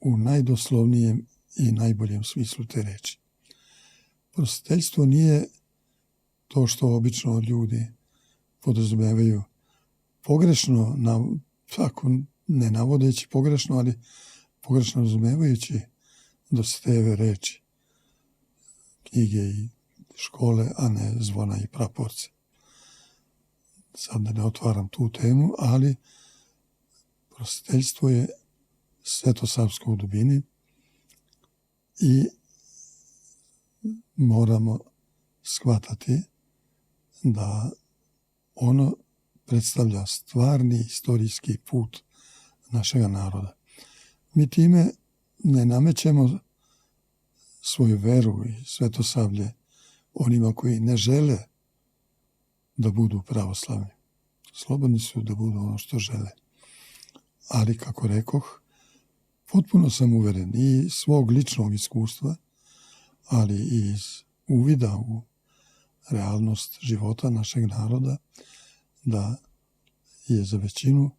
u najdoslovnijem i najboljem smislu te reči. Prosvetiteljstvo nije to što obično ljudi podrazumevaju pogrešno, tako ne navodeći pogrešno, ali pogrešno razumevajući Dostojeve reči, knjige i škole, a ne zvona i praporce. Sad da ne otvaram tu temu, ali prosvetiteljstvo je svetosavsko u dubini i moramo shvatati da ono predstavlja stvarni istorijski put našega naroda. Mi time ne namećemo svoju veru i svetosavlje onima koji ne žele da budu pravoslavni. Slobodni su da budu ono što žele. Ali, kako rekoh, potpuno sam uveren i iz svog ličnog iskustva, ali i iz uvida u realnost života našeg naroda, da je za većinu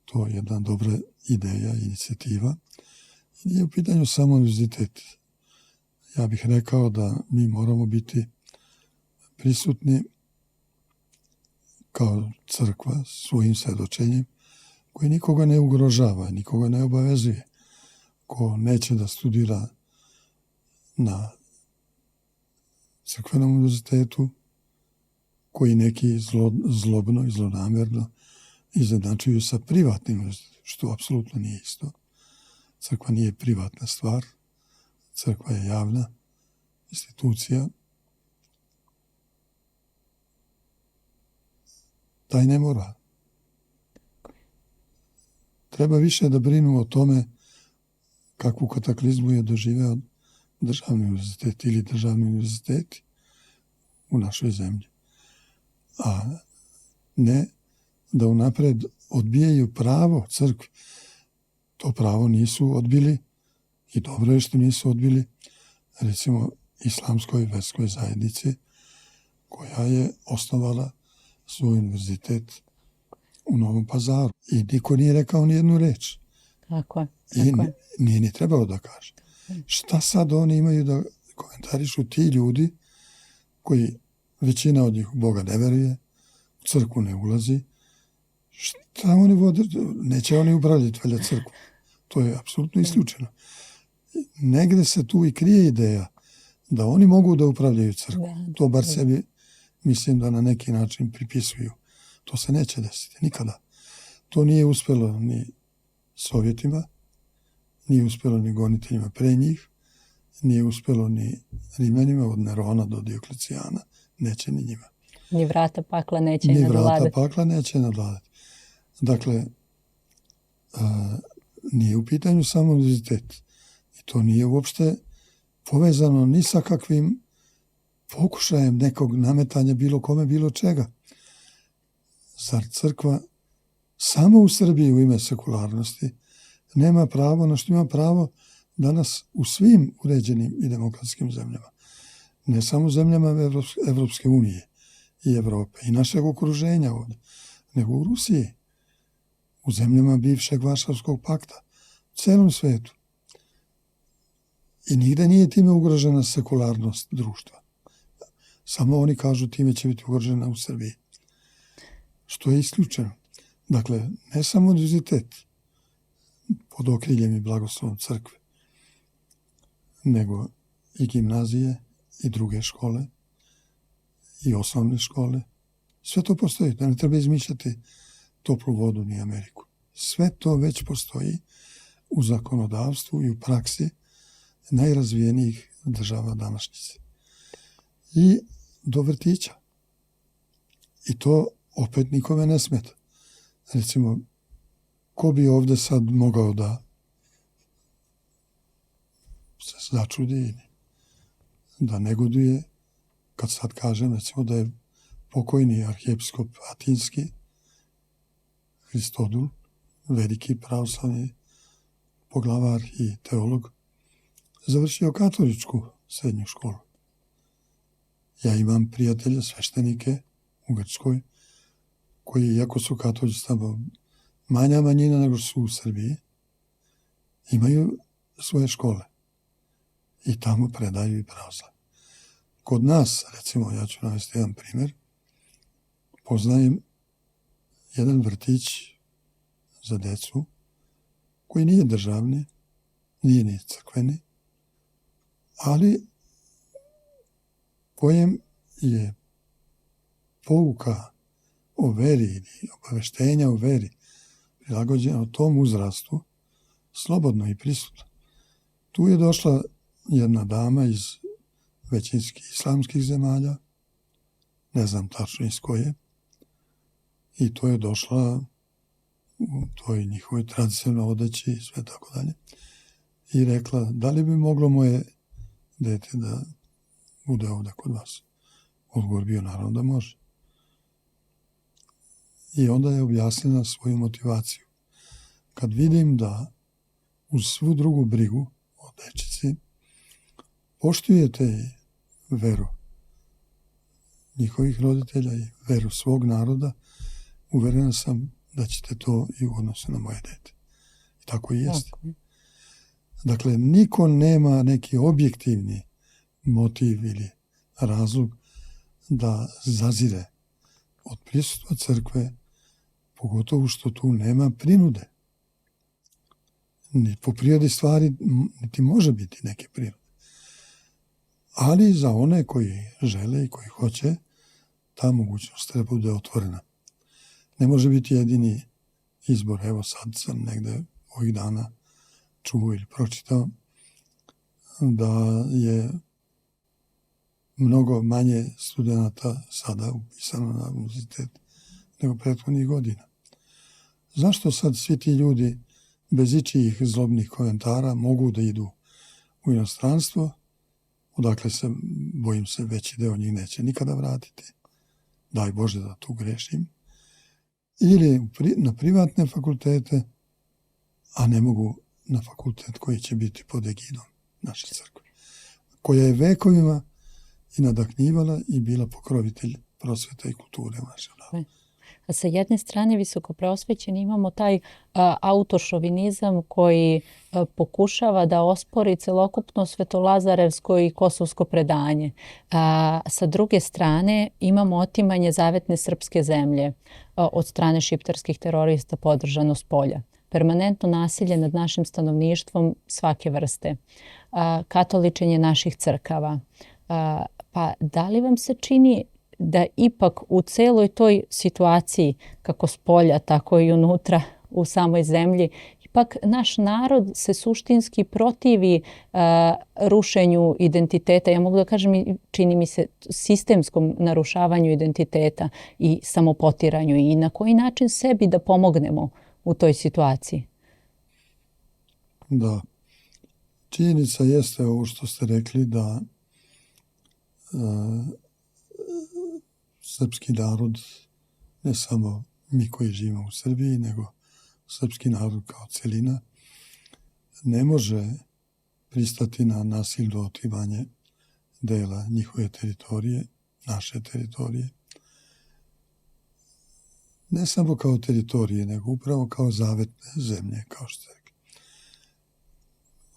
to jedna dobra ideja, inicijativa. I nije u pitanju samo univerzitet. Ja bih rekao da mi moramo biti prisutni kao crkva svojim svedočenjem, koji nikoga ne ugrožava, nikoga ne obavezuje. Ko neće da studira na crkvenom univerzitetu, koji neki zlobno i zlonamerno izjednačuju sa privatnim univerzitetom, što apsolutno nije isto. Crkva nije privatna stvar, crkva je javna institucija. Taj ne mora. Treba više da brinu o tome kakvu kataklizmu je doživeo državni univerzitet ili državni univerziteti u našoj zemlji. A ne da unapred odbijaju pravo crkvi. To pravo nisu odbili i dobro je što nisu odbili, recimo, islamskoj verskoj zajednici, koja je osnovala svoj univerzitet u Novom Pazaru. I niko nije rekao ni jednu reč. Tako je. I nije ni trebalo da kaže. Šta sad oni imaju da komentarišu ti ljudi koji, većina od njih u Boga ne veruje, u crkvu ne ulazi, šta oni vode? Neće oni upravljati valjda crkvu. To je apsolutno isključeno. Negde se tu i krije ideja da oni mogu da upravljaju crkvu. To bar sebi mislim da na neki način pripisuju. To se neće desiti, nikada. To nije uspjelo ni Sovjetima, nije uspjelo ni goniteljima pre njih, nije uspjelo ni Rimanima od Nerona do Dioklecijana, neće ni njima. Ni vrata pakla neće nadvladati. Ni vrata pakla neće nadvladati. Dakle, nije u pitanju samo univerzitet. I to nije uopšte povezano ni sa kakvim pokušajem nekog nametanja bilo kome, bilo čega. Zar crkva samo u Srbiji u ime sekularnosti nema pravo na što ima pravo danas u svim uređenim i demokratskim zemljama. Ne samo zemljama Evropske unije i Evrope i našeg okruženja ovdje, nego u Rusiji, u zemljama bivšeg Varšavskog pakta, u celom svetu. I nigde nije time ugrožena sekularnost društva. Samo oni kažu time će biti ugrožena u Srbiji. Što je isključeno. Dakle, ne samo univerzitet pod okriljem i blagoslovom crkve, nego i gimnazije i druge škole i osnovne škole. Sve to postoji. Da ne treba izmišljati toplu vodu ni Ameriku. Sve to već postoji u zakonodavstvu i u praksi najrazvijenijih država današnjice. I do vrtića. I to opet nikome ne smeta. Recimo, ko bi ovdje sad mogao da se začudi, da negoduje, kad sad kažem, recimo, da je pokojni arhijepiskop Atinski, Hristodul, veliki pravoslavni poglavar i teolog, završio katoličku srednju školu. Ja imam prijatelje, sveštenike u Grčkoj, koji, iako su katolici tamo manja manjina nego su u Srbiji, imaju svoje škole i tamo predaju i pravoslavlje. Kod nas, recimo, ja ću navesti jedan primjer, poznajem jedan vrtić za decu koji nije državni, nije ni crkveni, ali kojem je pouka o veri ili obaveštenja o veri prilagođena tom uzrastu slobodno i prisutno. Tu je došla jedna dama iz većinskih islamskih zemalja, ne znam tačno iz koje, i to je došla u toj njihovoj tradicionalnoj odeći i sve tako dalje, i rekla, da li bi moglo moje dete da bude ovdje kod vas? Odgovor bio naravno da može. I onda je objasnila svoju motivaciju. Kad vidim da uz svu drugu brigu o dečici poštujete veru njihovih roditelja i veru svog naroda, uverena sam da ćete to i u odnosu na moje dete. I tako i jeste. Dakle, niko nema neki objektivni motiv ili razlog da zazire od prisustva crkve, pogotovo što tu nema prinude. Ni po prirodi stvari niti može biti neke prinude. Ali za one koji žele i koji hoće, ta mogućnost treba bude otvorena. Ne može biti jedini izbor. Evo sad sam negde ovih dana čuo ili pročitao da je mnogo manje studenta sada upisano na univerzitet nego prethodnih godina. Zašto sad svi ti ljudi bez ičijih zlobnih komentara mogu da idu u inostranstvo, odakle se, bojim se, veći deo njih neće nikada vratiti, daj Bože da tu grešim, ili na privatne fakultete, a ne mogu na fakultet koji će biti pod egidom naše crkve, koja je vekovima i nadahnjivala i bila pokrovitelj prosveta i kulture u našem narodu. A sa jedne strane visoko prosvećeni imamo taj autošovinizam koji pokušava da ospori celokupno svetolazarevsko i kosovsko predanje. Sa druge strane imamo otimanje zavetne srpske zemlje od strane šiptarskih terorista podržano s polja. Permanentno nasilje nad našim stanovništvom svake vrste. Katoličenje naših crkava. Pa da li vam se čini da ipak u celoj toj situaciji, kako s polja, tako i unutra u samoj zemlji, ipak naš narod se suštinski protivi rušenju identiteta, ja mogu da kažem, čini mi se, sistemskom narušavanju identiteta i samopotiranju, i na koji način sebi da pomognemo u toj situaciji? Da. Činjenica jeste ovo što ste rekli, da srpski narod, ne samo mi koji živimo u Srbiji, nego srpski narod kao celina, ne može pristati na nasilno otimanje dela njihove teritorije, naše teritorije. Ne samo kao teritorije, nego upravo kao zavetne zemlje, kao što ste rekli.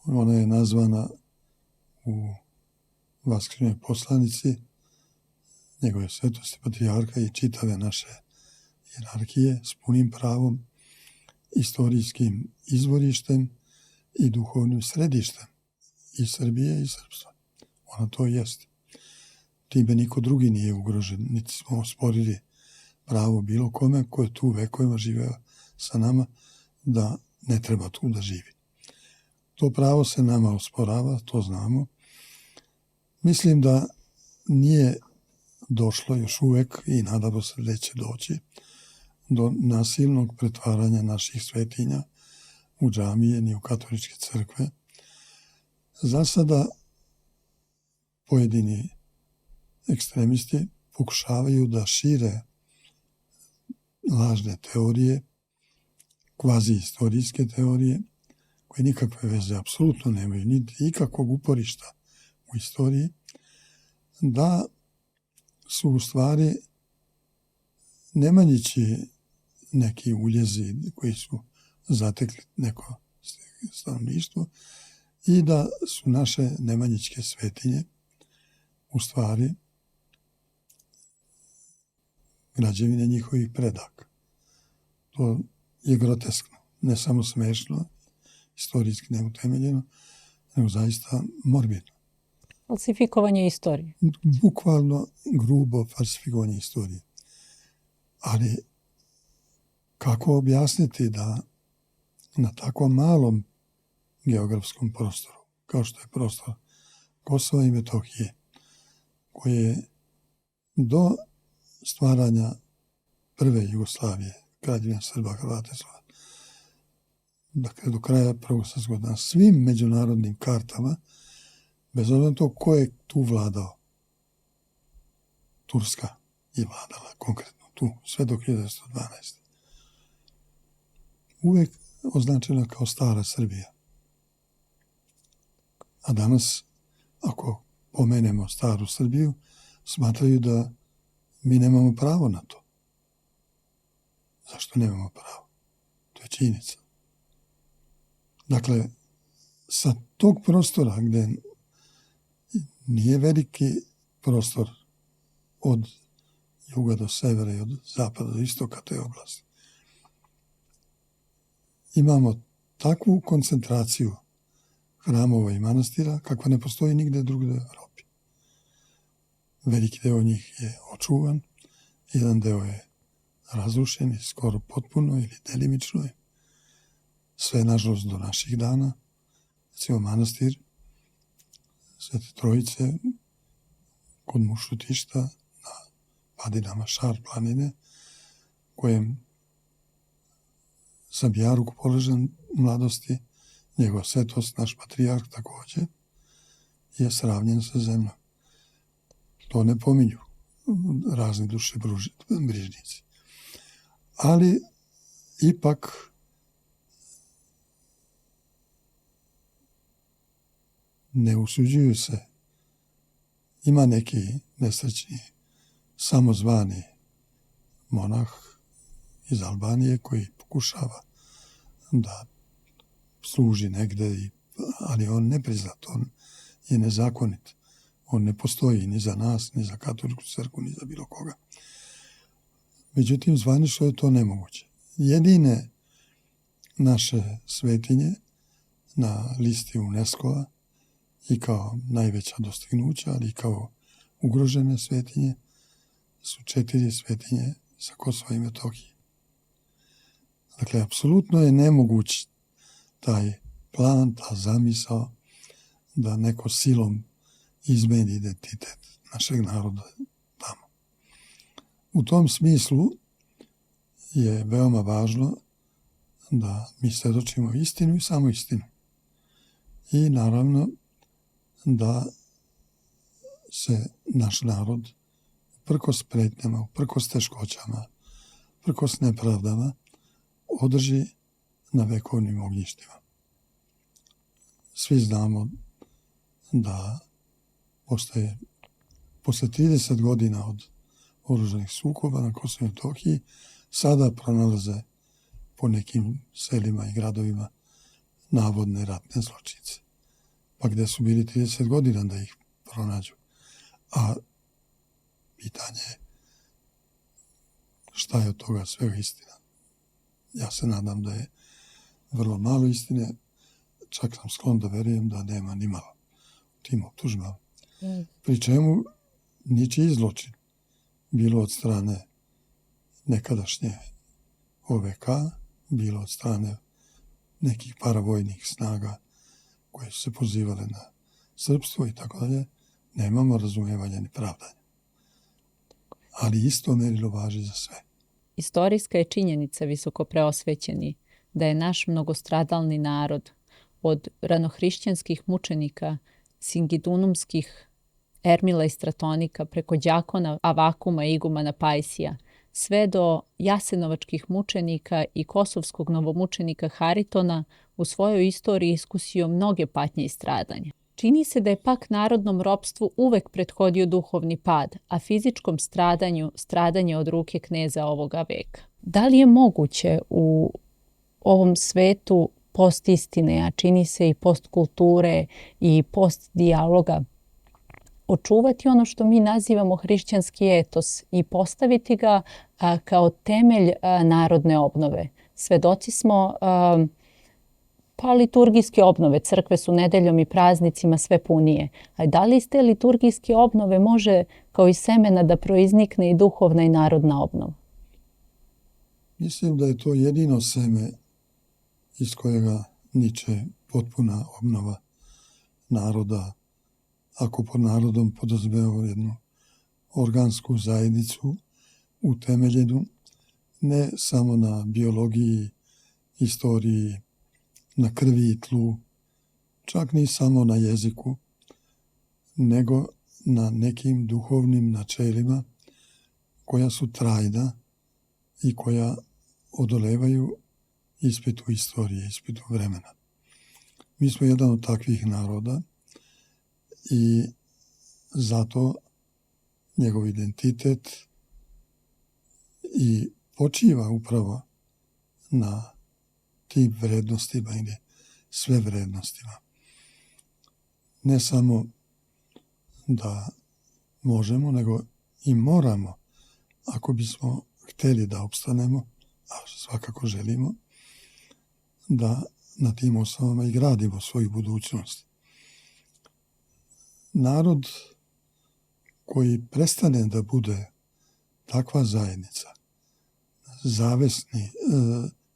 Ona je nazvana u Vaskršnjoj poslanici njegove svetosti patrijarha i čitave naše hijerarhije s punim pravom, istorijskim izvorištem i duhovnim središtem i Srbije i srpstva. Ona to jeste. Time niko drugi nije ugrožen, niti smo osporili pravo bilo kome ko je tu vekovima živeo sa nama da ne treba tu da živi. To pravo se nama osporava, to znamo. Mislim da nije došlo još uvek i nadamo se da će doći do nasilnog pretvaranja naših svetinja u džamije ni u katoličke crkve. Za sada pojedini ekstremisti pokušavaju da šire lažne teorije, kvazi-istorijske teorije, koje nikakve veze apsolutno nemaju, niti ikakvog uporišta u istoriji, da su u stvari Nemanjići neki uljezi koji su zatekli neko stanovništvo i da su naše nemanjićke svetinje u stvari građevine njihovih predaka. To je groteskno, ne samo smešno, istorijski neutemeljeno, nego zaista morbidno. Falsifikovanje istorije. Bukvalno grubo falsifikovanje istorije. Ali kako objasniti da na tako malom geografskom prostoru, kao što je prostor Kosova i Metohije, koje je do stvaranja prve Jugoslavije, Kraljevine Srba, Hrvata i Slovena, dakle do kraja Prvog svjetskog rata, na svim međunarodnim kartama, bez obzira na to ko je tu vladao, Turska je vladala konkretno tu, sve do 1912. Uvek označena kao stara Srbija. A danas, ako pomenemo staru Srbiju, smatraju da mi nemamo pravo na to. Zašto nemamo pravo? To je činjenica. Dakle, sa tog prostora gde nije veliki prostor od juga do severa i od zapada do istoka te oblasti, imamo takvu koncentraciju hramova i manastira kakva ne postoji nigde drugde u Evropi. Veliki deo njih je očuvan, jedan deo je razrušen, skoro potpuno ili delimično. Sve, nažalost, do naših dana. Recimo, manastir Svete Trojice kod Mušutišta na padinama Šar planine, kojem sam ja ruku položen u mladosti, njegova svetost, naš patrijarh takođe, je sravnjen sa zemljom. To ne pominju razni duše brižnici. Ali ipak ne usuđuju se. Ima neki nesrećni, samozvani monah iz Albanije koji pokušava da služi negde, ali on ne priznat, on je nezakonit. On ne postoji ni za nas, ni za katoličku crkvu, ni za bilo koga. Međutim, zvanično je to nemoguće. Jedine naše svetinje na listi UNESCO-a i kao najveća dostignuća, ali i kao ugrožene svetinje su 4 svetinje sa Kosova i Metohije. Dakle, apsolutno je nemoguć taj plan, ta zamisao da neko silom izmeni identitet našeg naroda tamo. U tom smislu je veoma važno da mi svedočimo istinu i samo istinu. I naravno da se naš narod uprkos pretnjama, uprkos teškoćama, prkos nepravdama, održi na vekovnim ognjištima. Svi znamo da posle 30 godina od oružanih sukoba na Kosovu i Metohiji sada pronalaze po nekim selima i gradovima navodne ratne zločince. Pa gde su bili 30 godina da ih pronađu? A pitanje je šta je od toga svega istina. Ja se nadam da je vrlo malo istine, čak sam sklon da verujem da nema ni malo tim optužbama. Pri čemu ničiji zločin, bilo od strane nekadašnje OVK, bilo od strane nekih paravojnih snaga koje su se pozivale na srpstvo i tako dalje, nemamo razumevanja ni pravdanja. Ali isto merilo važi za sve. Istorijska je činjenica, visoko preosvećeni, da je naš mnogostradalni narod od ranohrišćanskih mučenika, singidunumskih Ermila i Stratonika, preko đakona Avakuma i igumana Pajsija, sve do jasenovačkih mučenika i kosovskog novomučenika Haritona u svojoj istoriji iskusio mnoge patnje i stradanja. Čini se da je pak narodnom ropstvu uvek prethodio duhovni pad, a fizičkom stradanju stradanje od ruke kneza ovoga veka. Da li je moguće u ovom svetu postistine, a čini se i postkulture i postdijaloga, očuvati ono što mi nazivamo hrišćanski etos i postaviti ga kao temelj narodne obnove? Svedoci smo liturgijske obnove, crkve su nedeljom i praznicima sve punije. A da li iz te liturgijske obnove može kao iz semena da proiznikne i duhovna i narodna obnova? Mislim da je to jedino seme iz kojega niče potpuna obnova naroda, ako pod narodom podrazumevamo jednu organsku zajednicu utemeljenu ne samo na biologiji, istoriji, na krvi i tlu, čak ni samo na jeziku, nego na nekim duhovnim načelima koja su trajna i koja odolevaju ispitu istorije, ispitu vremena. Mi smo jedan od takvih naroda i zato njegov identitet i počiva upravo na tim vrednostima ili sve vrednostima. Ne samo da možemo, nego i moramo, ako bismo hteli da opstanemo, a svakako želimo, da na tim osnovama i gradimo svoju budućnost. Narod koji prestane da bude takva zajednica,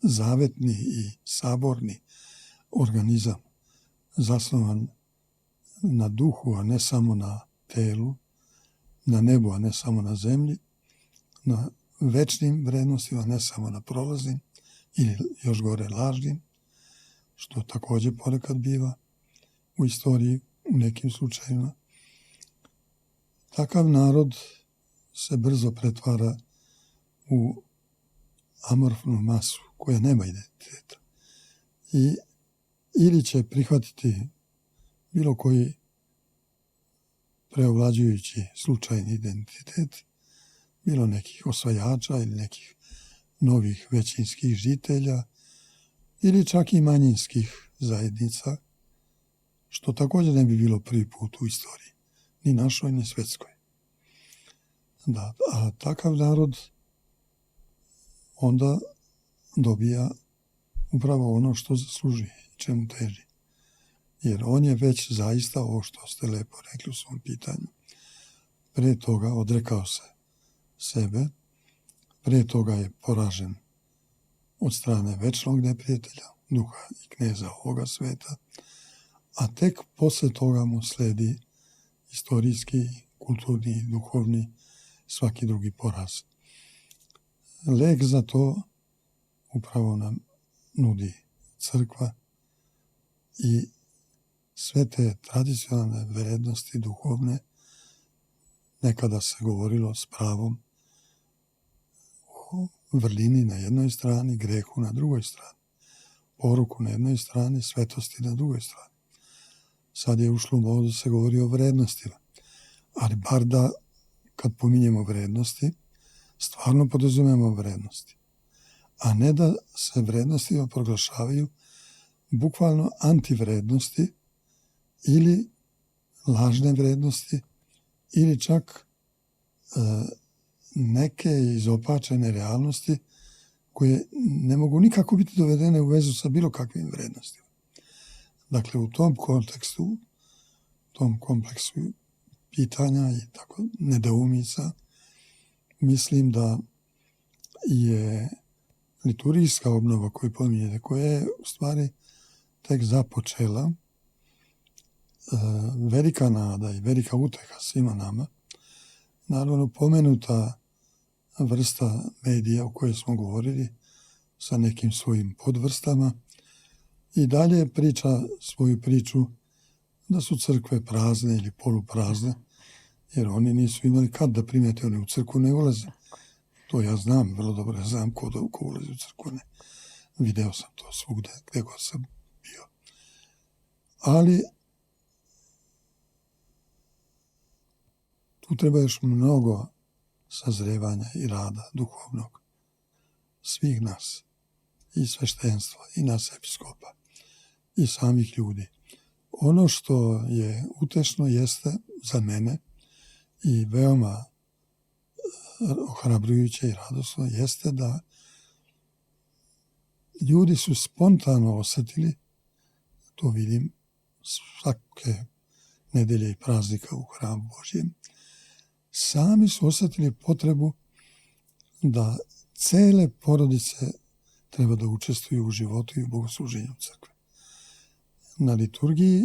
zavetni i saborni organizam, zasnovan na duhu, a ne samo na telu, na nebu, a ne samo na zemlji, na večnim vrednostima, ne samo na prolaznim, ili još gore lažnim, što također ponekad biva u istoriji u nekim slučajima. Takav narod se brzo pretvara u amorfnu masu koja nema identiteta. I ili će prihvatiti bilo koji preovlađujući slučajni identitet, bilo nekih osvajača ili nekih novih većinskih žitelja, ili čak i manjinskih zajednica, što također ne bi bilo prvi put u istoriji, ni našoj, ni svetskoj. Da, a takav narod onda dobija upravo ono što zaslužuje i čemu teži. Jer on je već zaista, ovo što ste lepo rekli u svom pitanju, pre toga odrekao se sebe, pre toga je poražen od strane večnog neprijatelja, duha i kneza ovoga sveta, a tek posle toga mu sledi istorijski, kulturni, duhovni, svaki drugi poraz. Lek za to upravo nam nudi crkva i sve te tradicionalne vrednosti duhovne, nekada se govorilo s pravom vrlini na jednoj strani, grehu na drugoj strani, poruku na jednoj strani, svetosti na drugoj strani. Sad je ušlo u modu se govori o vrednostima, ali bar da kad pominjemo vrednosti, stvarno podrazumemo vrednosti, a ne da se vrednostima proglašavaju bukvalno antivrednosti ili lažne vrednosti ili čak neke izopačene realnosti koje ne mogu nikako biti dovedene u vezu sa bilo kakvim vrednostima. Dakle, u tom kontekstu, tom kompleksu pitanja i tako nedoumica, mislim da je liturgijska obnova koju pominjete, koja je u stvari tek započela, velika nada i velika uteha svima nama. Naravno, pomenuta vrsta medija o kojoj smo govorili sa nekim svojim podvrstama i dalje priča svoju priču da su crkve prazne ili poluprazne, jer oni nisu imali kad da primete, oni u crkvu ne ulaze. To ja znam, vrlo dobro znam ko ulazi u crkvu. Ne. Video sam to svugde, gde god sam bio. Ali tu treba još mnogo sazrevanja i rada duhovnog svih nas, i sveštenstva, i nas episkopa, i samih ljudi. Ono što je utešno jeste za mene i veoma ohrabrujuće i radosno jeste da ljudi su spontano osetili, to vidim svake nedelje i praznika u hramu Božjem, sami su osetili potrebu da cele porodice treba da učestvuju u životu i u bogosluženju crkve. Na liturgiji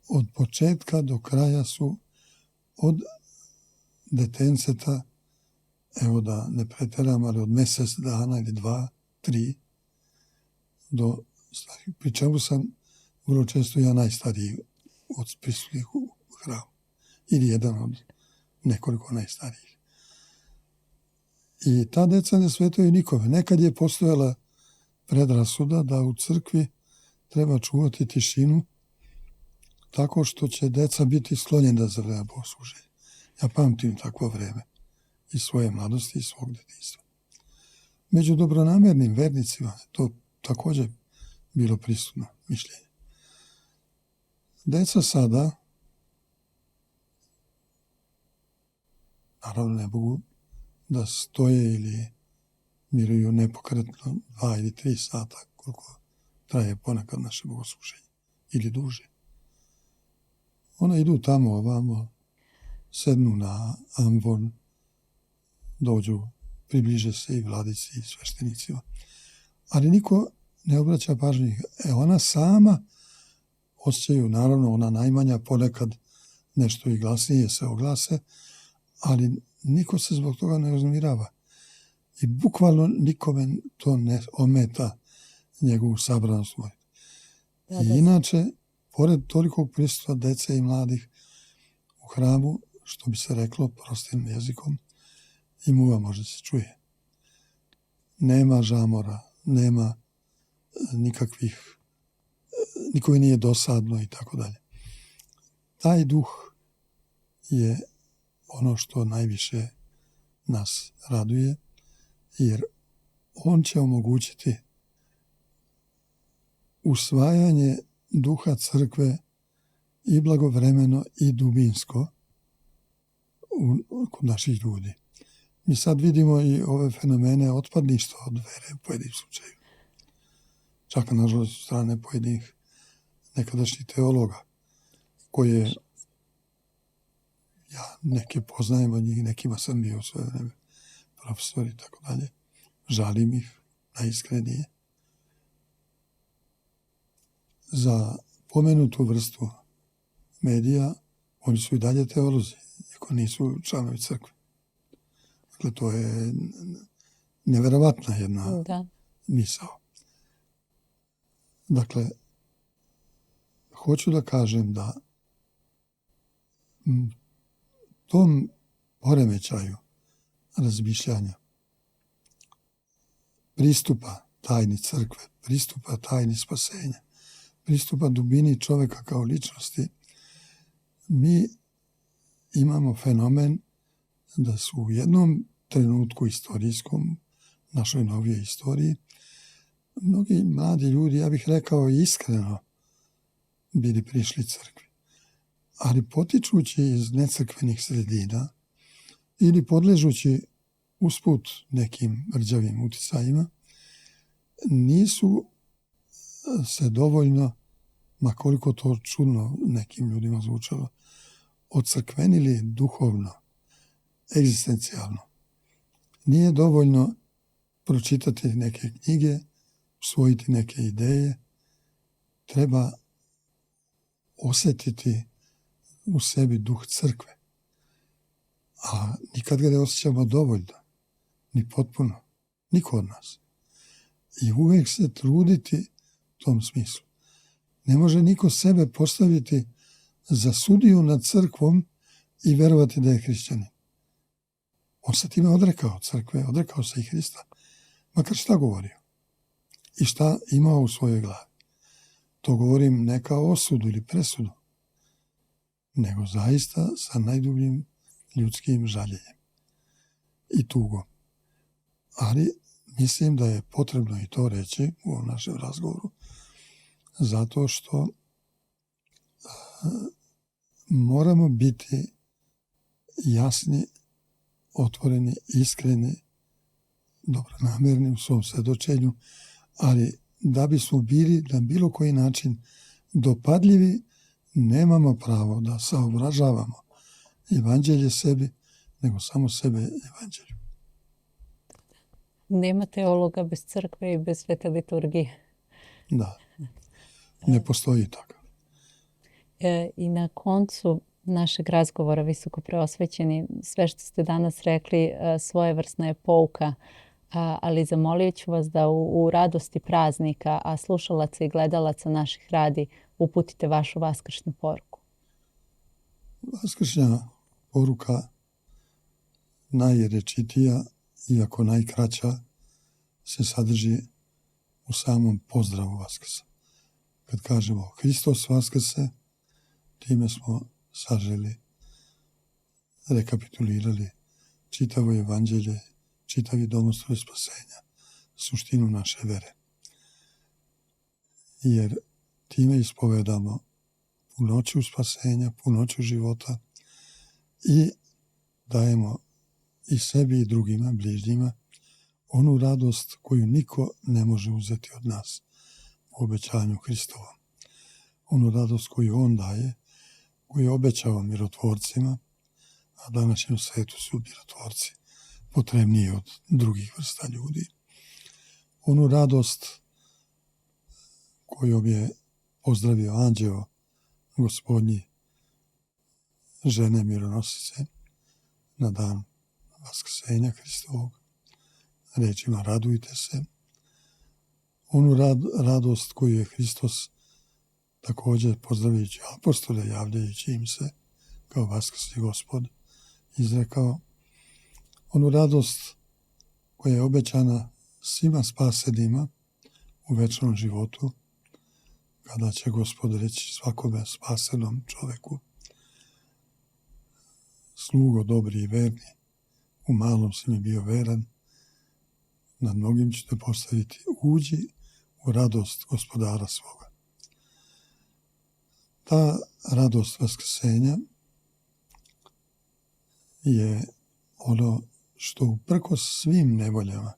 od početka do kraja su od detenceta, evo da ne preteram, ali od mesec dana ili 2, 3 do starih. Pri čemu sam vrlo često ja najstariji od prisutnih u hramu. Ili jedan od nekoliko najstarijih. I ta deca ne svetaju nikome. Nekad je postojala predrasuda da u crkvi treba čuvati tišinu tako što će deca biti sklonjena za vreme bogosluženja. Ja pamtim takvo vreme iz svoje mladosti i svog detinjstva. Među dobronamernim vernicima je to također bilo prisutno mišljenje. Deca sada naravno ne mogu da stoje ili miruju nepokretno 2 ili 3 sata koliko traje ponekad naše bogosluženje ili duže. Ona idu tamo ovamo, sednu na ambon, dođu, približe se i vladici i sveštenicima. Ali niko ne obraća pažnju. Ona sama osjećaju, naravno ona najmanja ponekad nešto i glasnije se oglase, ali niko se zbog toga ne uznemirava. I bukvalno nikome to ne ometa njegovu sabranost. I inače, pored tolikog prisustva dece i mladih u hramu, što bi se reklo prostim jezikom, i muva može se čuje. Nema žamora, nema nikakvih, nikome nije dosadno i tako dalje. Taj duh je ono što najviše nas raduje, jer on će omogućiti usvajanje duha crkve i blagovremeno i dubinsko kod naših ljudi. Mi sad vidimo i ove fenomene otpadništva od vere u pojedinim slučaju. Čak nažalost od strane pojedinih nekadašnjih teologa, koje ja neke poznajem od njih, nekima sam bio svoje vreme profesor i tako dalje. Žalim ih najiskrenije. Za pomenutu vrstu medija oni su i dalje teolozi, iako nisu članovi crkve. Dakle, to je neverovatna jedna misao. Dakle, hoću da kažem da tom poremećaju razmišljanja pristupa tajni crkve, pristupa tajni spasenja, pristupa dubini čoveka kao ličnosti, mi imamo fenomen da su u jednom trenutku istorijskom, našoj novijoj istoriji, mnogi mladi ljudi, ja bih rekao iskreno, bili prišli crkvi. Ali potičući iz necrkvenih sredina ili podležući usput nekim rđavim uticajima, nisu se dovoljno, ma koliko to čudno nekim ljudima zvučalo, ocrkvenili duhovno, egzistencijalno. Nije dovoljno pročitati neke knjige, usvojiti neke ideje, treba osjetiti u sebi duh crkve. A nikad ga ne osjećamo dovoljno, ni potpuno, niko od nas. I uvijek se truditi u tom smislu. Ne može niko sebe postaviti za sudiju nad crkvom i verovati da je hrišćanin. On se time odrekao crkve, odrekao se i Hrista, makar šta govorio i šta imao u svojoj glavi. To govorim ne kao osudu ili presudu, nego zaista sa najdubljim ljudskim žaljenjem i tugom. Ali mislim da je potrebno i to reći u ovom našem razgovoru, zato što moramo biti jasni, otvoreni, iskreni, dobronamerni u svom svjedočenju, ali da bismo bili na bilo koji način dopadljivi, nemamo pravo da saobražavamo evanđelje sebi, nego samo sebe evanđelju. Nema teologa bez crkve i bez svete liturgije. Da, ne postoji takav. I na koncu našeg razgovora, visoko preosvećeni, sve što ste danas rekli svojevrsna je pouka, ali zamolit ću vas da u radosti praznika, a slušalaca i gledalaca naših radi, uputite vašu vaskršnju poruku. Vaskršnja poruka najrečitija, iako najkraća, se sadrži u samom pozdravu Vaskrsa. Kad kažemo Hristos Vaskrse, time smo saželi, rekapitulirali čitavo evanđelje, čitavi domostroj spasenja, suštinu naše vere. Jer time ispovedamo punoću spasenja, punoću života i dajemo i sebi i drugima, bližnjima, onu radost koju niko ne može uzeti od nas u obećanju Hristovom. Onu radost koju on daje, koju je obećao mirotvorcima, a današnjem svetu su mirotvorci potrebniji od drugih vrsta ljudi. Onu radost koju je pozdravio anđeo Gospodnji žene mironosice na dan Vaskrsenja Hristovog, rečima radujte se. Onu radost koju je Hristos također pozdravljajući apostole, javljajući im se kao Vaskrsni Gospod, izrekao. Onu radost koja je obećana svima spasenima u večnom životu, kada će Gospod reći svakome spasenom čoveku: slugo dobri i verni, u malom si mi bio veran, nad mnogim ću te postaviti, uđi u radost Gospodara svoga. Ta radost Vaskrsenja je ono što uprkos svim nevoljama,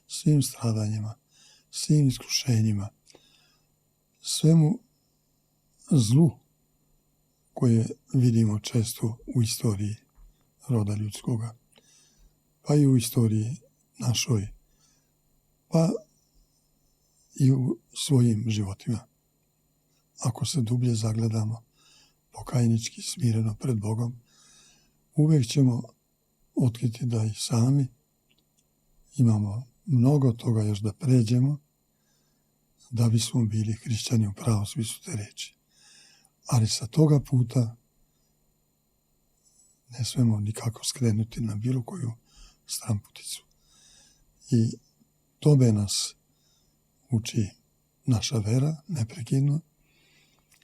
svim stradanjima, svim iskušenjima, svemu zlu koje vidimo često u istoriji roda ljudskoga, pa i u istoriji našoj, pa i u svojim životima. Ako se dublje zagledamo, pokajnički, smireno pred Bogom, uvijek ćemo otkriti da i sami imamo mnogo toga još da pređemo, da bismo bili hrišćani u pravom smislu te reči. Ali sa toga puta ne smemo nikako skrenuti na bilo koju stranputicu. I tome nas uči naša vera, neprekidno.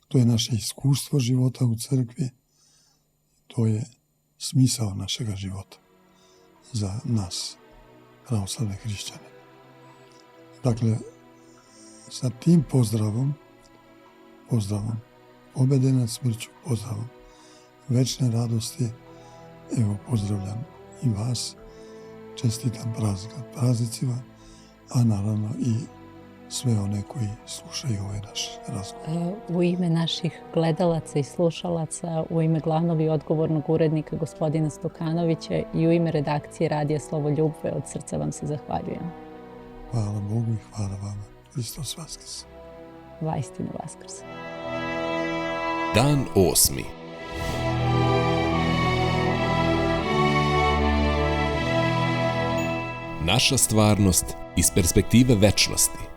To je naše iskustvo života u crkvi. To je smisao našega života za nas, pravoslavne hrišćane. Dakle, sa tim pozdravom pobede nad smrću, pozdravom večne radosti, evo pozdravljam i vas, čestitam praznicima, a naravno i sve one koji slušaju ovaj naš razgovor. U ime naših gledalaca i slušalaca, u ime glavnog i odgovornog urednika gospodina Stokanovića i u ime redakcije Radija Slovo Ljubve, od srca vam se zahvaljujem. Hvala Bogu i hvala vama. Hristos Vaskrs. Vaistinu Vaskrs. Dan 8. Naša stvarnost iz perspektive večnosti.